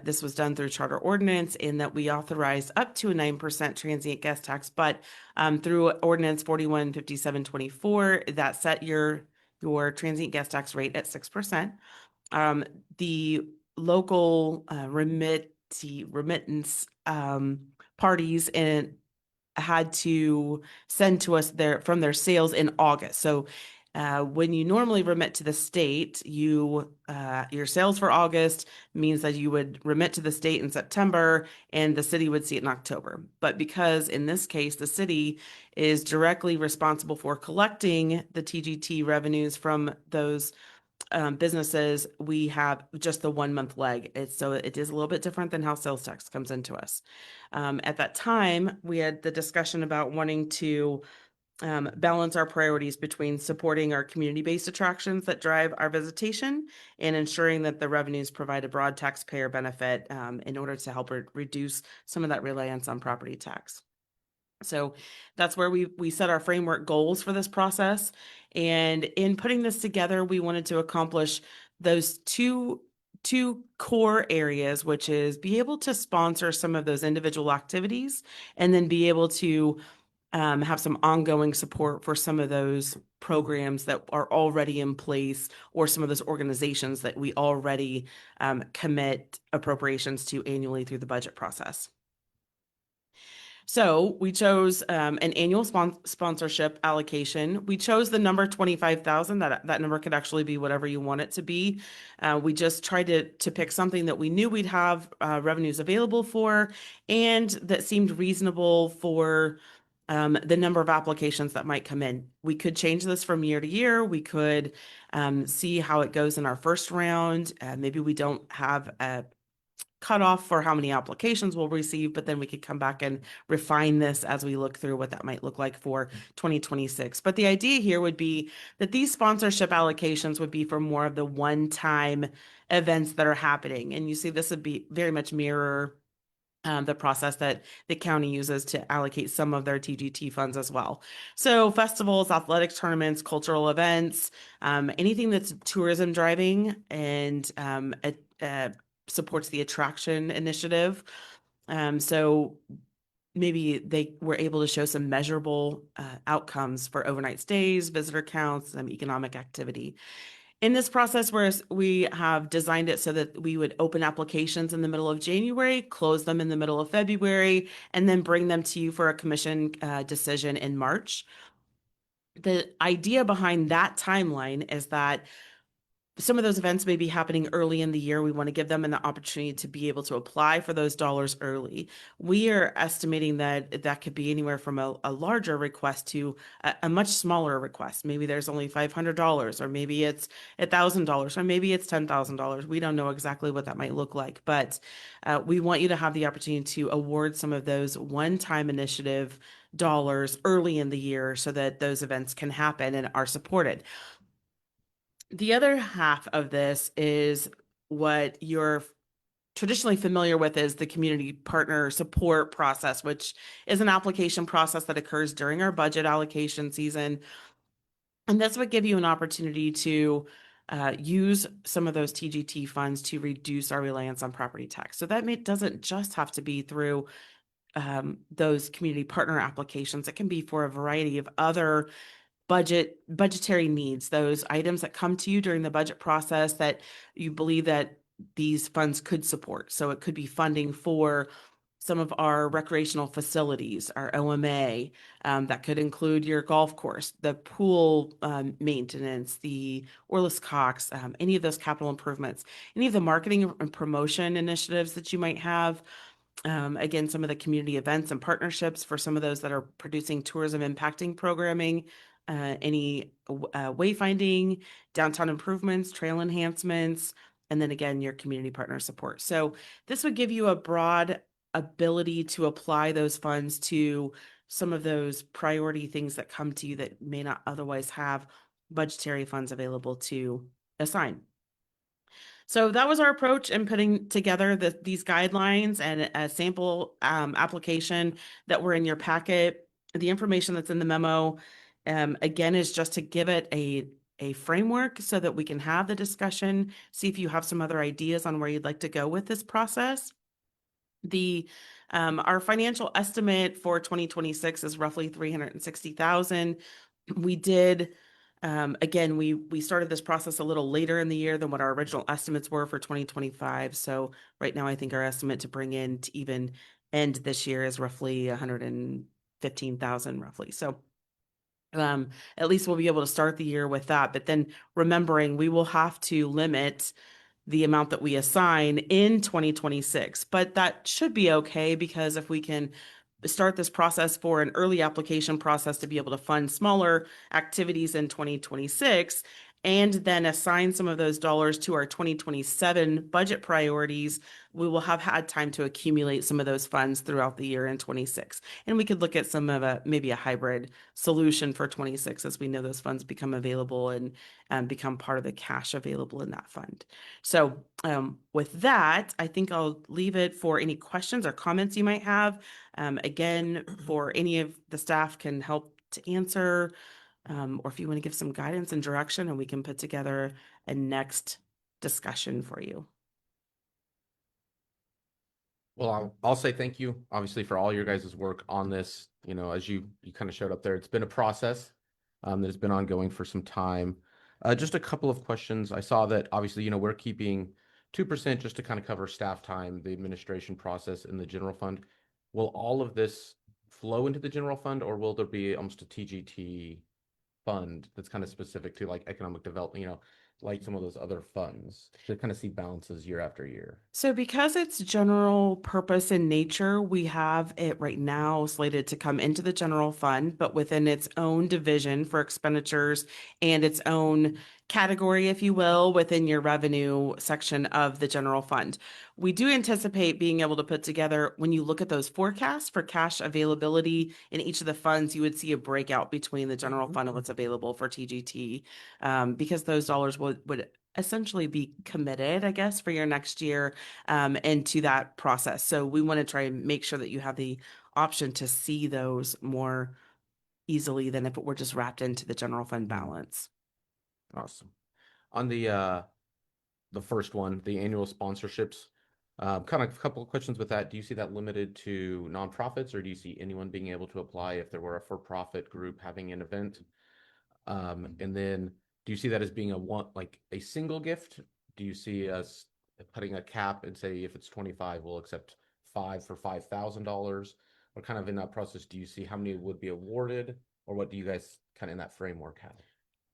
This was done through charter ordinance in that we authorized up to a 9% transient guest tax, but through ordinance 415724, that set your transient guest tax rate at 6%. The local remittance parties and had to send to us from their sales in August. So when you normally remit to the state, your sales for August means that you would remit to the state in September and the city would see it in October. But because in this case, the city is directly responsible for collecting the TGT revenues from those businesses, we have just the 1 month lag. So it is a little bit different than how sales tax comes into us. At that time, we had the discussion about wanting to balance our priorities between supporting our community-based attractions that drive our visitation and ensuring that the revenues provide a broad taxpayer benefit in order to help reduce some of that reliance on property tax. So that's where we set our framework goals for this process. And in putting this together, we wanted to accomplish those two core areas, which is be able to sponsor some of those individual activities and then be able to have some ongoing support for some of those programs that are already in place or some of those organizations that we already commit appropriations to annually through the budget process. So we chose an annual sponsorship allocation. We chose the number 25,000. That number could actually be whatever you want it to be. We just tried to pick something that we knew we'd have revenues available for and that seemed reasonable for the number of applications that might come in. We could change this from year to year. We could see how it goes in our first round. Maybe we don't have a cutoff for how many applications we'll receive, but then we could come back and refine this as we look through what that might look like for 2026. But the idea here would be that these sponsorship allocations would be for more of the one-time events that are happening. And you see this would be very much mirror the process that the county uses to allocate some of their TGT funds as well. So festivals, athletic tournaments, cultural events, anything that's tourism driving and supports the attraction initiative. So maybe they were able to show some measurable outcomes for overnight stays, visitor counts, and economic activity. In this process, whereas we have designed it so that we would open applications in the middle of January, close them in the middle of February, and then bring them to you for a commission decision in March. The idea behind that timeline is that some of those events may be happening early in the year. We want to give them an opportunity to be able to apply for those dollars early. We are estimating that that could be anywhere from a larger request to a much smaller request. Maybe there's only $500, or maybe it's $1,000, or maybe it's $10,000. We don't know exactly what that might look like, but we want you to have the opportunity to award some of those one-time initiative dollars early in the year so that those events can happen and are supported. The other half of this is what you're traditionally familiar with is the community partner support process, which is an application process that occurs during our budget allocation season. And that's what give you an opportunity to use some of those TGT funds to reduce our reliance on property tax. So that doesn't just have to be through those community partner applications. It can be for a variety of other budgetary needs, those items that come to you during the budget process that you believe that these funds could support. So it could be funding for some of our recreational facilities, our OMA, that could include your golf course, the pool maintenance, the Orlis Cox, any of those capital improvements, any of the marketing and promotion initiatives that you might have. Again, some of the community events and partnerships for some of those that are producing tourism impacting programming, any wayfinding, downtown improvements, trail enhancements, and then again, your community partner support. So this would give you a broad ability to apply those funds to some of those priority things that come to you that may not otherwise have budgetary funds available to assign. So that was our approach in putting together these guidelines and a sample application that were in your packet. The information that's in the memo, again, is just to give it a framework so that we can have the discussion, see if you have some other ideas on where you'd like to go with this process. Our financial estimate for 2026 is roughly 360,000. We did, again, we started this process a little later in the year than what our original estimates were for 2025. So right now, I think our estimate to bring in to even end this year is roughly 115,000 roughly. So at least we'll be able to start the year with that. But then remembering we will have to limit the amount that we assign in 2026, but that should be okay because if we can start this process for an early application process to be able to fund smaller activities in 2026 and then assign some of those dollars to our 2027 budget priorities, we will have had time to accumulate some of those funds throughout the year in 26. And we could look at some of maybe a hybrid solution for 26 as we know those funds become available and become part of the cash available in that fund. So with that, I think I'll leave it for any questions or comments you might have. Again, for any of the staff can help to answer, or if you want to give some guidance and direction, and we can put together a next discussion for you. Well, I'll say thank you, obviously, for all your guys' work on this. You know, as you kind of showed up there, it's been a process that has been ongoing for some time. Just a couple of questions. I saw that obviously, you know, we're keeping 2% just to kind of cover staff time, the administration process in the general fund. Will all of this flow into the general fund, or will there be almost a TGT fund that's kind of specific to like economic development, you know, like some of those other funds to kind of see balances year after year? So because it's general purpose in nature, we have it right now slated to come into the general fund, but within its own division for expenditures and its own category, if you will, within your revenue section of the general fund. We do anticipate being able to put together, when you look at those forecasts for cash availability in each of the funds, you would see a breakout between the general fund and what's available for TGT, because those dollars would essentially be committed, I guess, for your next year into that process. So we want to try and make sure that you have the option to see those more easily than if it were just wrapped into the general fund balance. Awesome. On the first one, the annual sponsorships, kind of a couple of questions with that. Do you see that limited to nonprofits, or do you see anyone being able to apply if there were a for-profit group having an event? And then do you see that as being a single gift? Do you see us putting a cap and say if it's 25, we'll accept 5 for $5,000? Or kind of in that process, do you see how many would be awarded, or what do you guys kind of in that framework have?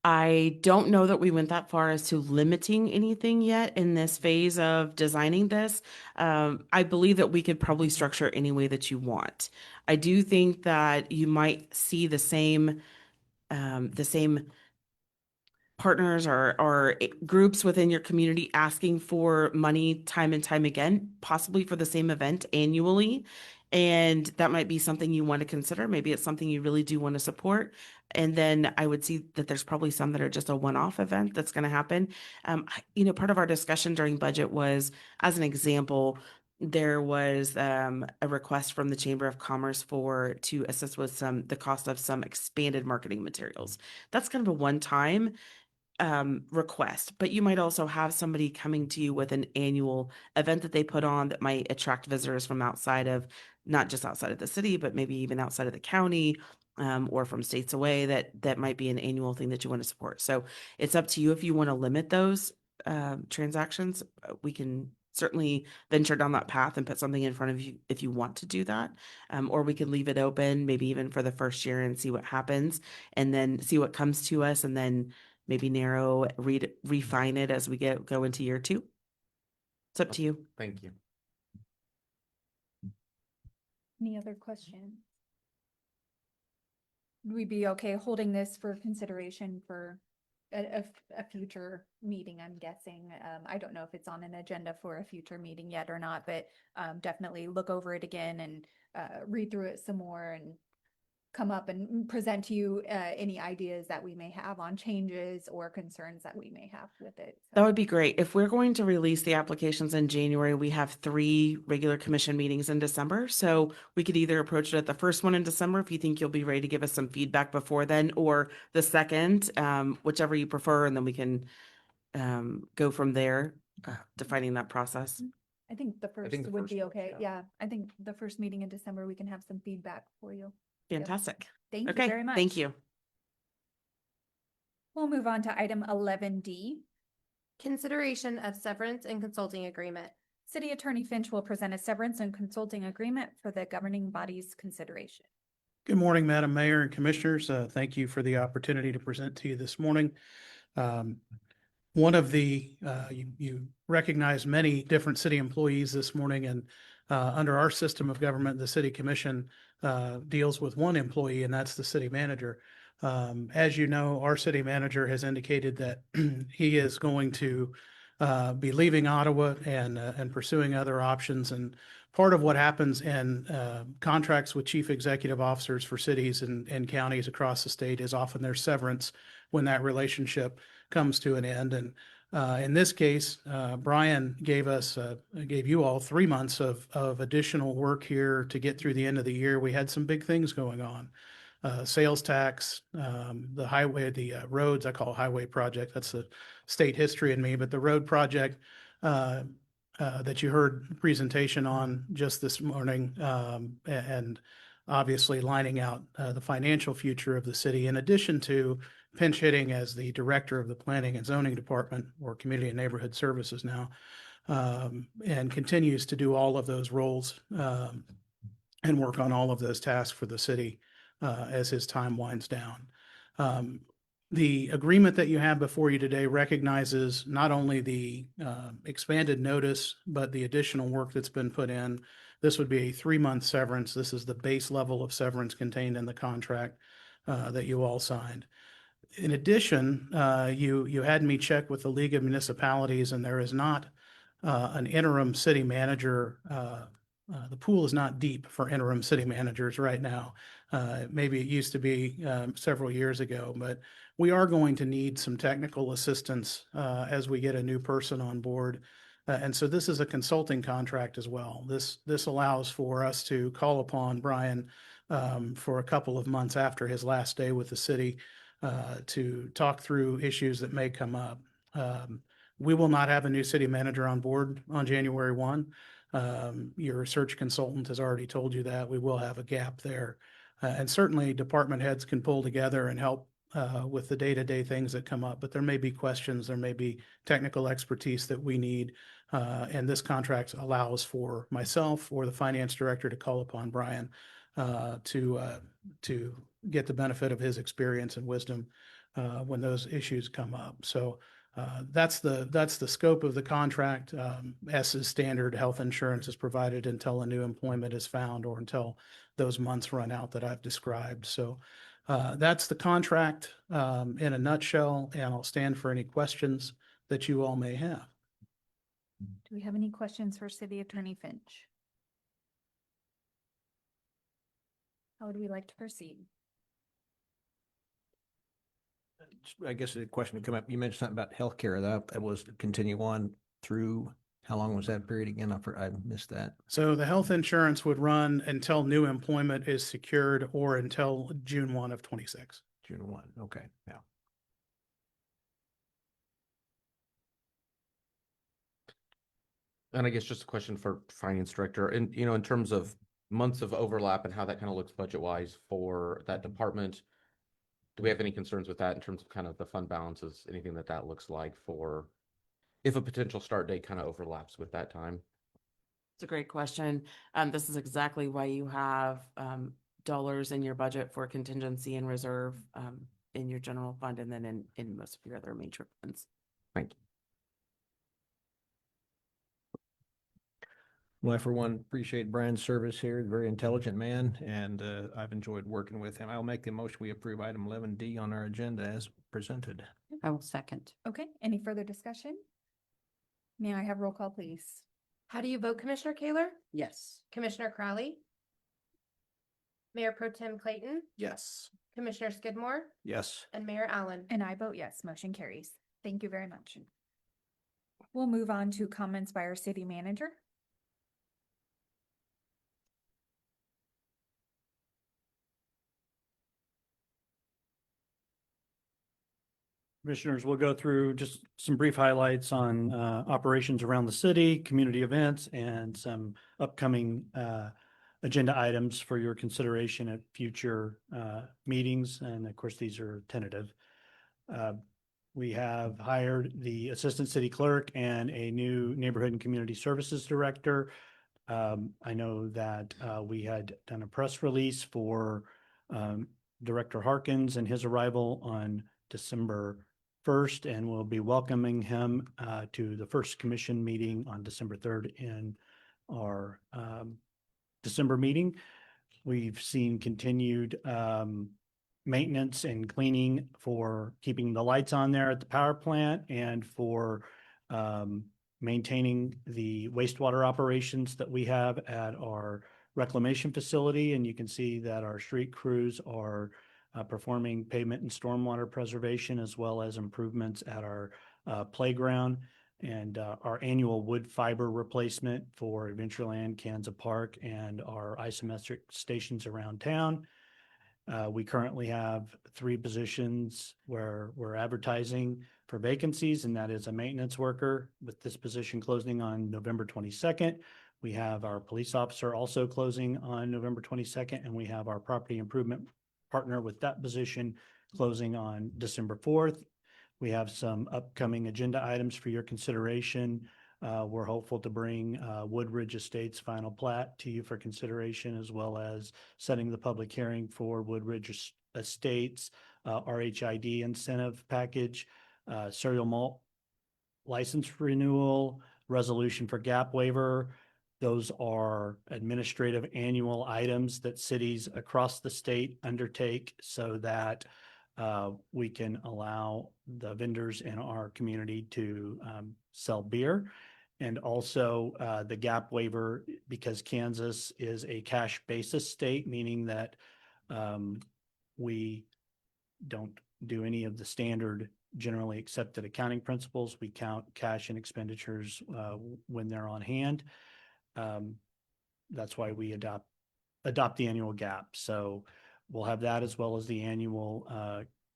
I don't know that we went that far as to limiting anything yet in this phase of designing this. I believe that we could probably structure any way that you want. I do think that you might see the same partners or groups within your community asking for money time and time again, possibly for the same event annually. And that might be something you want to consider. Maybe it's something you really do want to support. And then I would see that there's probably some that are just a one-off event that's going to happen. Part of our discussion during budget was, as an example, there was a request from the Chamber of Commerce to assist with the cost of some expanded marketing materials. That's kind of a one-time request, but you might also have somebody coming to you with an annual event that they put on that might attract visitors from not just outside of the city, but maybe even outside of the county, or from states away. That might be an annual thing that you want to support. So it's up to you if you want to limit those transactions. We can certainly venture down that path and put something in front of you if you want to do that, or we can leave it open, maybe even for the first year, and see what happens, and then see what comes to us, and then maybe refine it as we go into year 2. It's up to you. Thank you. Any other questions? Would we be okay holding this for consideration for a future meeting, I'm guessing? I don't know if it's on an agenda for a future meeting yet or not, but definitely look over it again and read through it some more and come up and present to you any ideas that we may have on changes or concerns that we may have with it. That would be great. If we're going to release the applications in January, we have 3 regular commission meetings in December. So we could either approach it at the first one in December, if you think you'll be ready to give us some feedback before then, or the second, whichever you prefer, and then we can go from there, defining that process. I think the first the would first be works, okay. yeah. Yeah, I think the first meeting in December, we can have some feedback for you. Fantastic. Thank Okay, you very much. thank you. We'll move on to item 11D. Consideration of severance and consulting agreement. City Attorney Finch will present a severance and consulting agreement for the governing body's consideration. Good morning, Madam Mayor and Commissioners. Thank you for the opportunity to present to you this morning. One of you recognize many different city employees this morning, and under our system of government, the City Commission deals with one employee, and that's the city manager. As you know, our city manager has indicated that he is going to be leaving Ottawa and pursuing other options. And part of what happens in contracts with chief executive officers for cities and counties across the state is often there's severance when that relationship comes to an end. And in this case, Brian gave you all 3 months of additional work here to get through the end of the year. We had some big things going on. Sales tax, the roads, I call highway project. That's the state history in me, but the road project that you heard presentation on just this morning, and obviously lining out the financial future of the city, in addition to pinch hitting as the director of the Planning and Zoning Department, or Community and Neighborhood Services now, and continues to do all of those roles and work on all of those tasks for the city as his time winds down. The agreement that you have before you today recognizes not only the expanded notice, but the additional work that's been put in. This would be a 3-month severance. This is the base level of severance contained in the contract that you all signed. In addition, you had me check with the League of Municipalities, and there is not an interim city manager. The pool is not deep for interim city managers right now. Maybe it used to be several years ago, but we are going to need some technical assistance as we get a new person on board. And so this is a consulting contract as well. This allows for us to call upon Brian for a couple of months after his last day with the city to talk through issues that may come up. We will not have a new city manager on board on January 1. Your search consultant has already told you that. We will have a gap there. And certainly department heads can pull together and help with the day-to-day things that come up, but there may be questions, there may be technical expertise that we need. And this contract allows for myself or the finance director to call upon Brian to get the benefit of his experience and wisdom when those issues come up. So that's the scope of the contract. As is standard, health insurance is provided until a new employment is found or until those months run out that I've described. So That's the contract in a nutshell, and I'll stand for any questions that you all may have. Do we have any questions for City Attorney Finch? How would we like to proceed? I guess the question would come up, you mentioned something about healthcare, that was to continue on through, how long was that period again? I missed that. So the health insurance would run until new employment is secured or until June 1 of 26. June 1, okay, yeah. And I guess just a question for finance director, and in terms of months of overlap and how that kind of looks budget wise for that department, do we have any concerns with that in terms of kind of the fund balances, anything that looks like for if a potential start date kind of overlaps with that time? It's a great question. This is exactly why you have dollars in your budget for contingency and reserve in your general fund, and then in most of your other major funds. Thank you. Well, I, for one, appreciate Brian's service here. Very intelligent man, and I've enjoyed working with him. I'll make the motion we approve item 11D on our agenda as presented. I will second. Okay, any further discussion? May I have roll call, please? How do you vote, Commissioner Kaler? Yes. Commissioner Crowley? Mayor Pro Tem Clayton? Yes. Commissioner Skidmore? Yes. And Mayor Allen? And I vote yes, motion carries. Thank you very much. We'll move on to comments by our city manager. Commissioners, we'll go through just some brief highlights on operations around the city, community events, and some upcoming agenda items for your consideration at future meetings. And of course, these are tentative. We have hired the assistant city clerk and a new neighborhood and community services director. I know that we had done a press release for Director Harkins and his arrival on December 1st, and we'll be welcoming him to the first commission meeting on December 3rd in our December meeting. We've seen continued maintenance and cleaning for keeping the lights on there at the power plant and for maintaining the wastewater operations that we have at our reclamation facility. And you can see that our street crews are performing pavement and stormwater preservation, as well as improvements at our playground and our annual wood fiber replacement for Adventureland, Kansas Park, and our isometric stations around town. We currently have 3 positions where we're advertising for vacancies, and that is a maintenance worker, with this position closing on November 22nd. We have our police officer also closing on November 22nd, and we have our property improvement partner with that position closing on December 4th. We have some upcoming agenda items for your consideration. We're hopeful to bring Woodridge Estates final plat to you for consideration, as well as setting the public hearing for Woodridge Estates RHID incentive package, cereal malt license renewal, resolution for gap waiver. Those are administrative annual items that cities across the state undertake so that we can allow the vendors in our community to sell beer. And also the gap waiver, because Kansas is a cash basis state, meaning that we don't do any of the standard generally accepted accounting principles. We count cash and expenditures when they're on hand. That's why we adopt the annual gap. So we'll have that, as well as the annual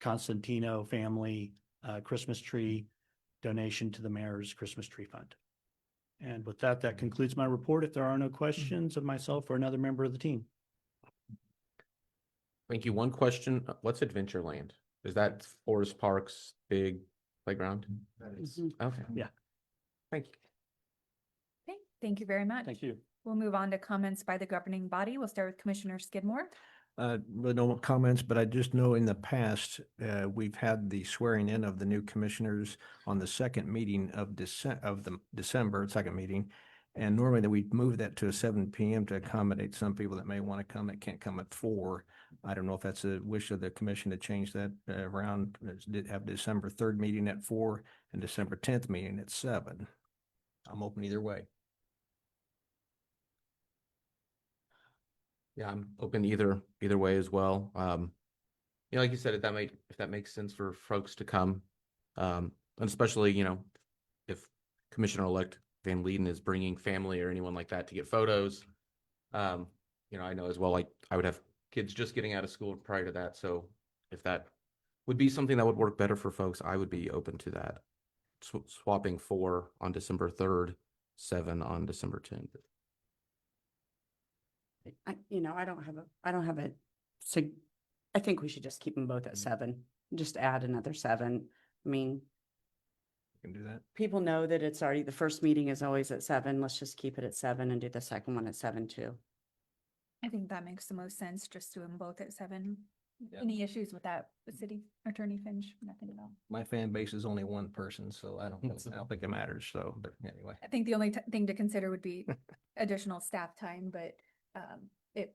Constantino family Christmas tree donation to the mayor's Christmas tree fund. And with that, that concludes my report. If there are no questions of myself or another member of the team. Thank you. One question, what's Adventureland? Is that Forest Park's big playground? That is. Okay. Yeah. Thank you. Okay, thank you very much. Thank you. We'll move on to comments by the governing body. We'll start with Commissioner Skidmore. Really no comments, but I just know in the past, we've had the swearing in of the new commissioners on the second meeting of December, second meeting. And normally that we move that to a 7 p.m. to accommodate some people that may want to come that can't come at 4. I don't know if that's a wish of the commission to change that around. Did have December 3rd meeting at 4 and December 10th meeting at 7. I'm open either way. Yeah, I'm open either way as well. Like you said, if that makes sense for folks to come, and especially if Commissioner-elect Van Leeden is bringing family or anyone like that to get photos. I know as well, like I would have kids just getting out of school prior to that. So if that would be something that would work better for folks, I would be open to that. Swapping 4 on December 3rd, 7 on December 10th. I don't have a, I think we should just keep them both at 7, just add another 7. I mean, You can do that. people know that it's already, the first meeting is always at 7. Let's just keep it at 7 and do the second one at 7 too. I think that makes the most sense, just do them both at 7. Yeah. Any issues with that, the city attorney Finch? Nothing at all. My fan base is only one person, so I don't think it matters. So, but anyway. I think the only thing to consider would be additional staff time, but it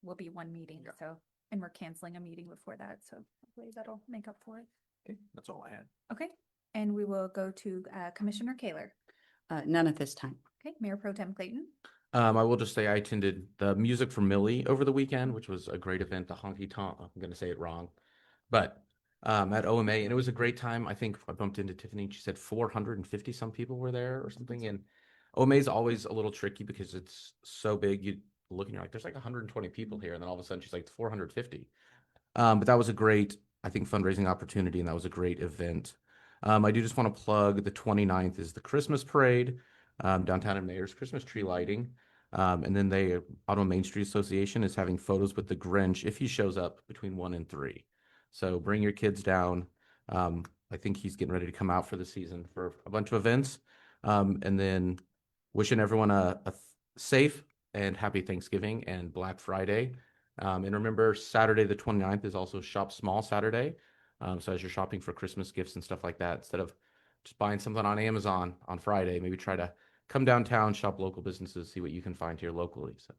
will be one meeting, so, and we're canceling a meeting before that, so hopefully that'll make up for it. Okay, that's all I had. Okay, and we will go to Commissioner Kaler. None at this time. Okay, Mayor Pro Tem Clayton. I will just say I attended the Music for Millie over the weekend, which was a great event, the honky tonk. I'm going to say it wrong, but at OMA, and it was a great time. I think I bumped into Tiffany and she said 450 some people were there or something. And OMA is always a little tricky because it's so big. You look and you're like, there's like 120 people here. And then all of a sudden she's like 450. But that was a great, I think, fundraising opportunity. And that was a great event. I do just want to plug the 29th is the Christmas parade. Downtown and Mayor's Christmas tree lighting. And then the Ottawa Main Street Association is having photos with the Grinch if he shows up between 1 and 3. So bring your kids down. I think he's getting ready to come out for the season for a bunch of events. And then wishing everyone a safe and happy Thanksgiving and Black Friday. And remember, Saturday the 29th is also Shop Small Saturday. So as you're shopping for Christmas gifts and stuff like that, instead of just buying something on Amazon on Friday, maybe try to come downtown, shop local businesses, see what you can find here locally. So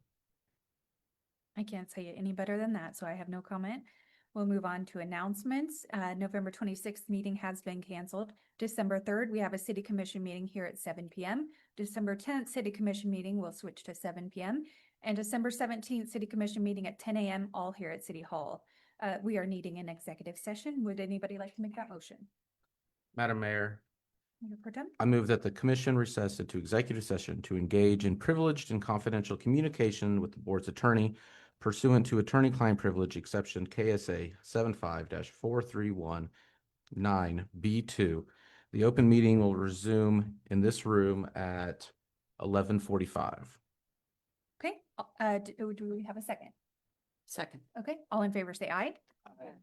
I can't say it any better than that, so I have no comment. We'll move on to announcements. November 26th meeting has been canceled. December 3rd, we have a city commission meeting here at 7 p.m. December 10th, city commission meeting will switch to 7 p.m. And December 17th, city commission meeting at 10 a.m., all here at City Hall. We are needing an executive session. Would anybody like to make that motion? Madam Mayor, Mayor Pro Tem? I move that the commission recess into executive session to engage in privileged and confidential communication with the board's attorney pursuant to attorney-client privilege exception KSA 75-4319B2. The open meeting will resume in this room at 11:45. Okay, do we have a second? Second. Okay, all in favor say aye.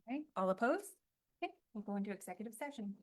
Okay, all opposed? Okay, we'll go into executive session.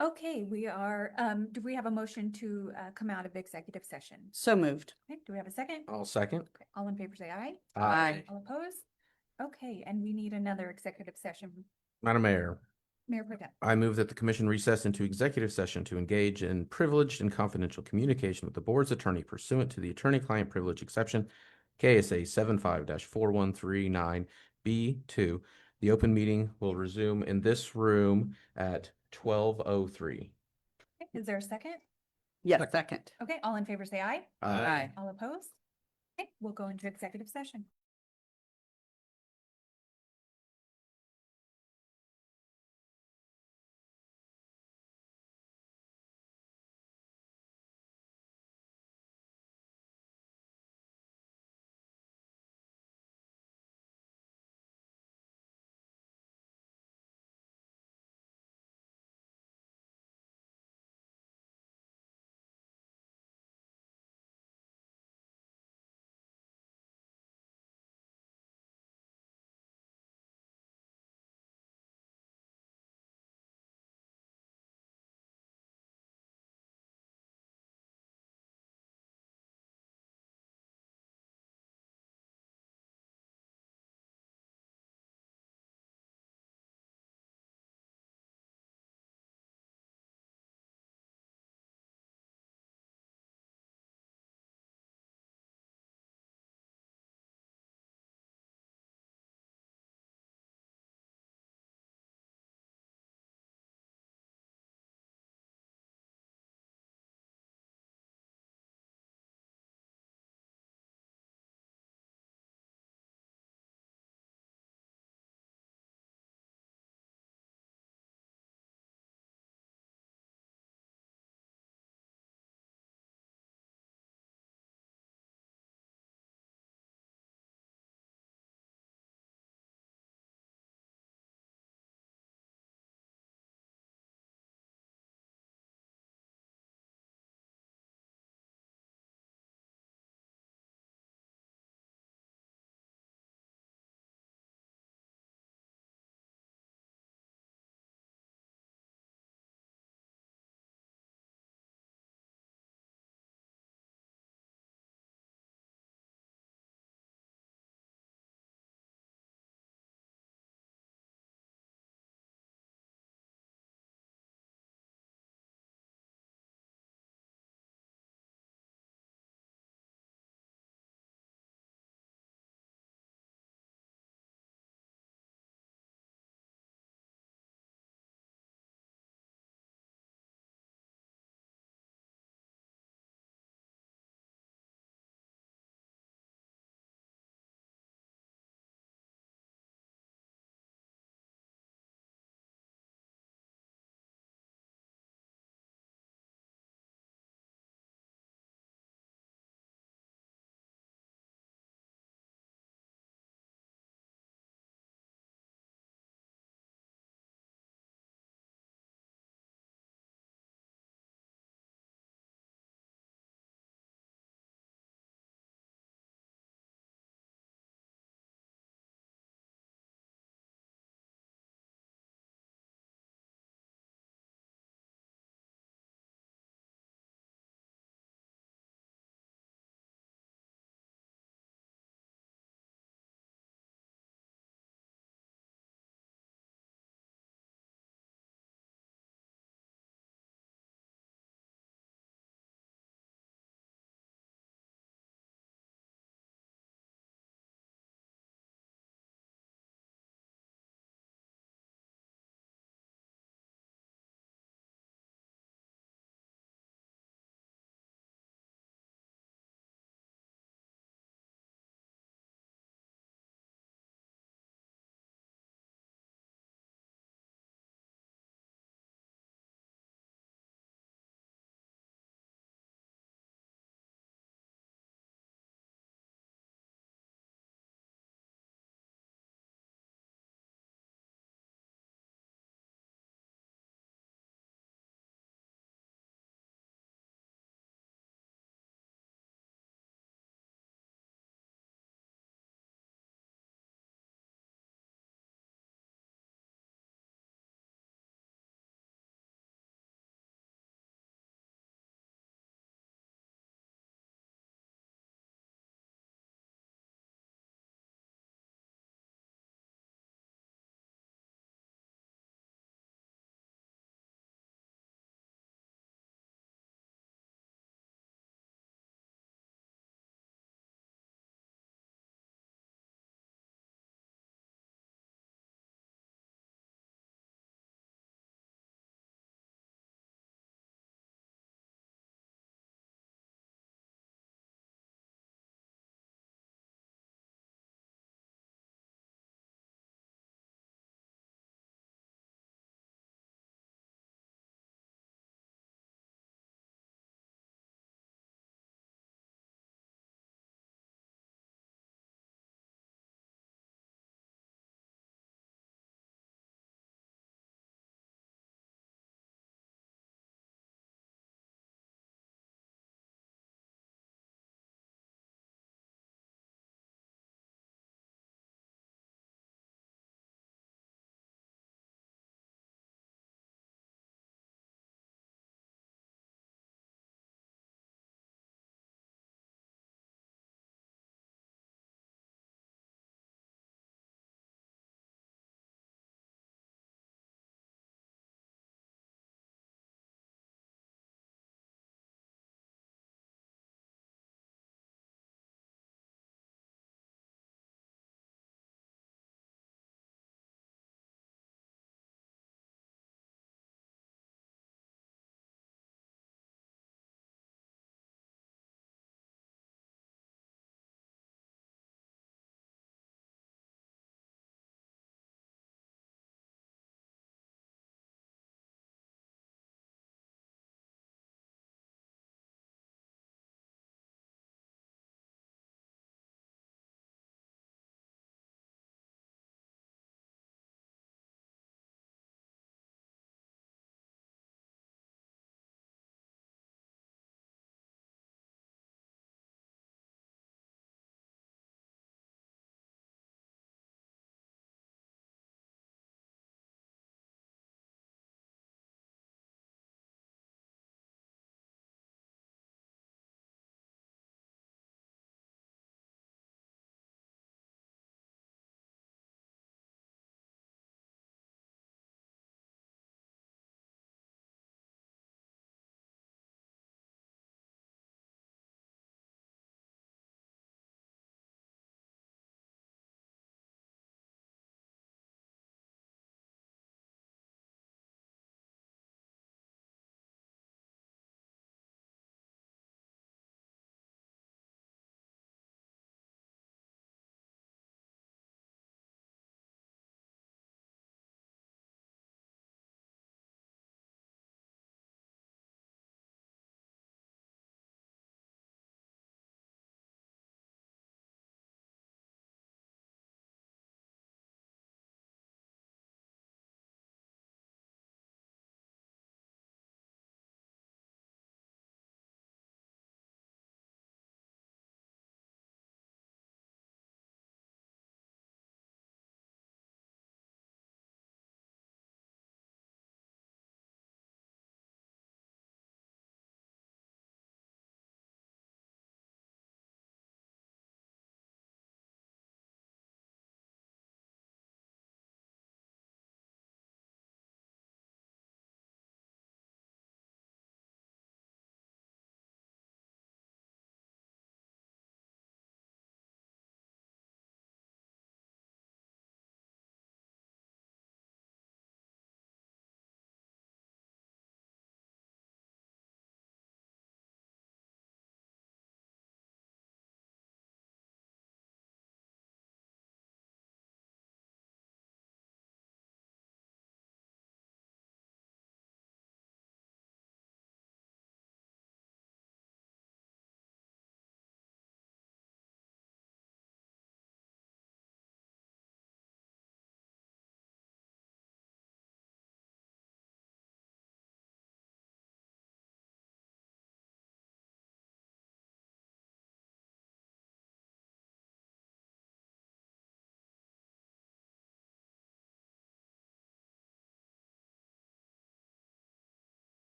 Okay, we are, do we have a motion to come out of executive session? So moved. Okay, do we have a second? I'll second. Okay, all in favor say aye. Aye. All opposed? Okay, and we need another executive session. Madam Mayor, Mayor Pro Tem. I move that the commission recess into executive session to engage in privileged and confidential communication with the board's attorney pursuant to the attorney-client privilege exception, KSA 75-4139B2. The open meeting will resume in this room at 12:03. Okay, is there a second? Yes, second. Okay, all in favor say aye. Aye. All opposed? Okay, we'll go into executive session.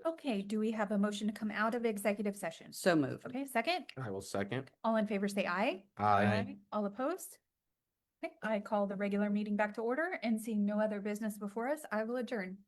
Okay, do we have a motion to come out of executive session? So moved. Okay, second. I will second. All in favor, say aye. Aye. All opposed? Okay, I call the regular meeting back to order and seeing no other business before us, I will adjourn.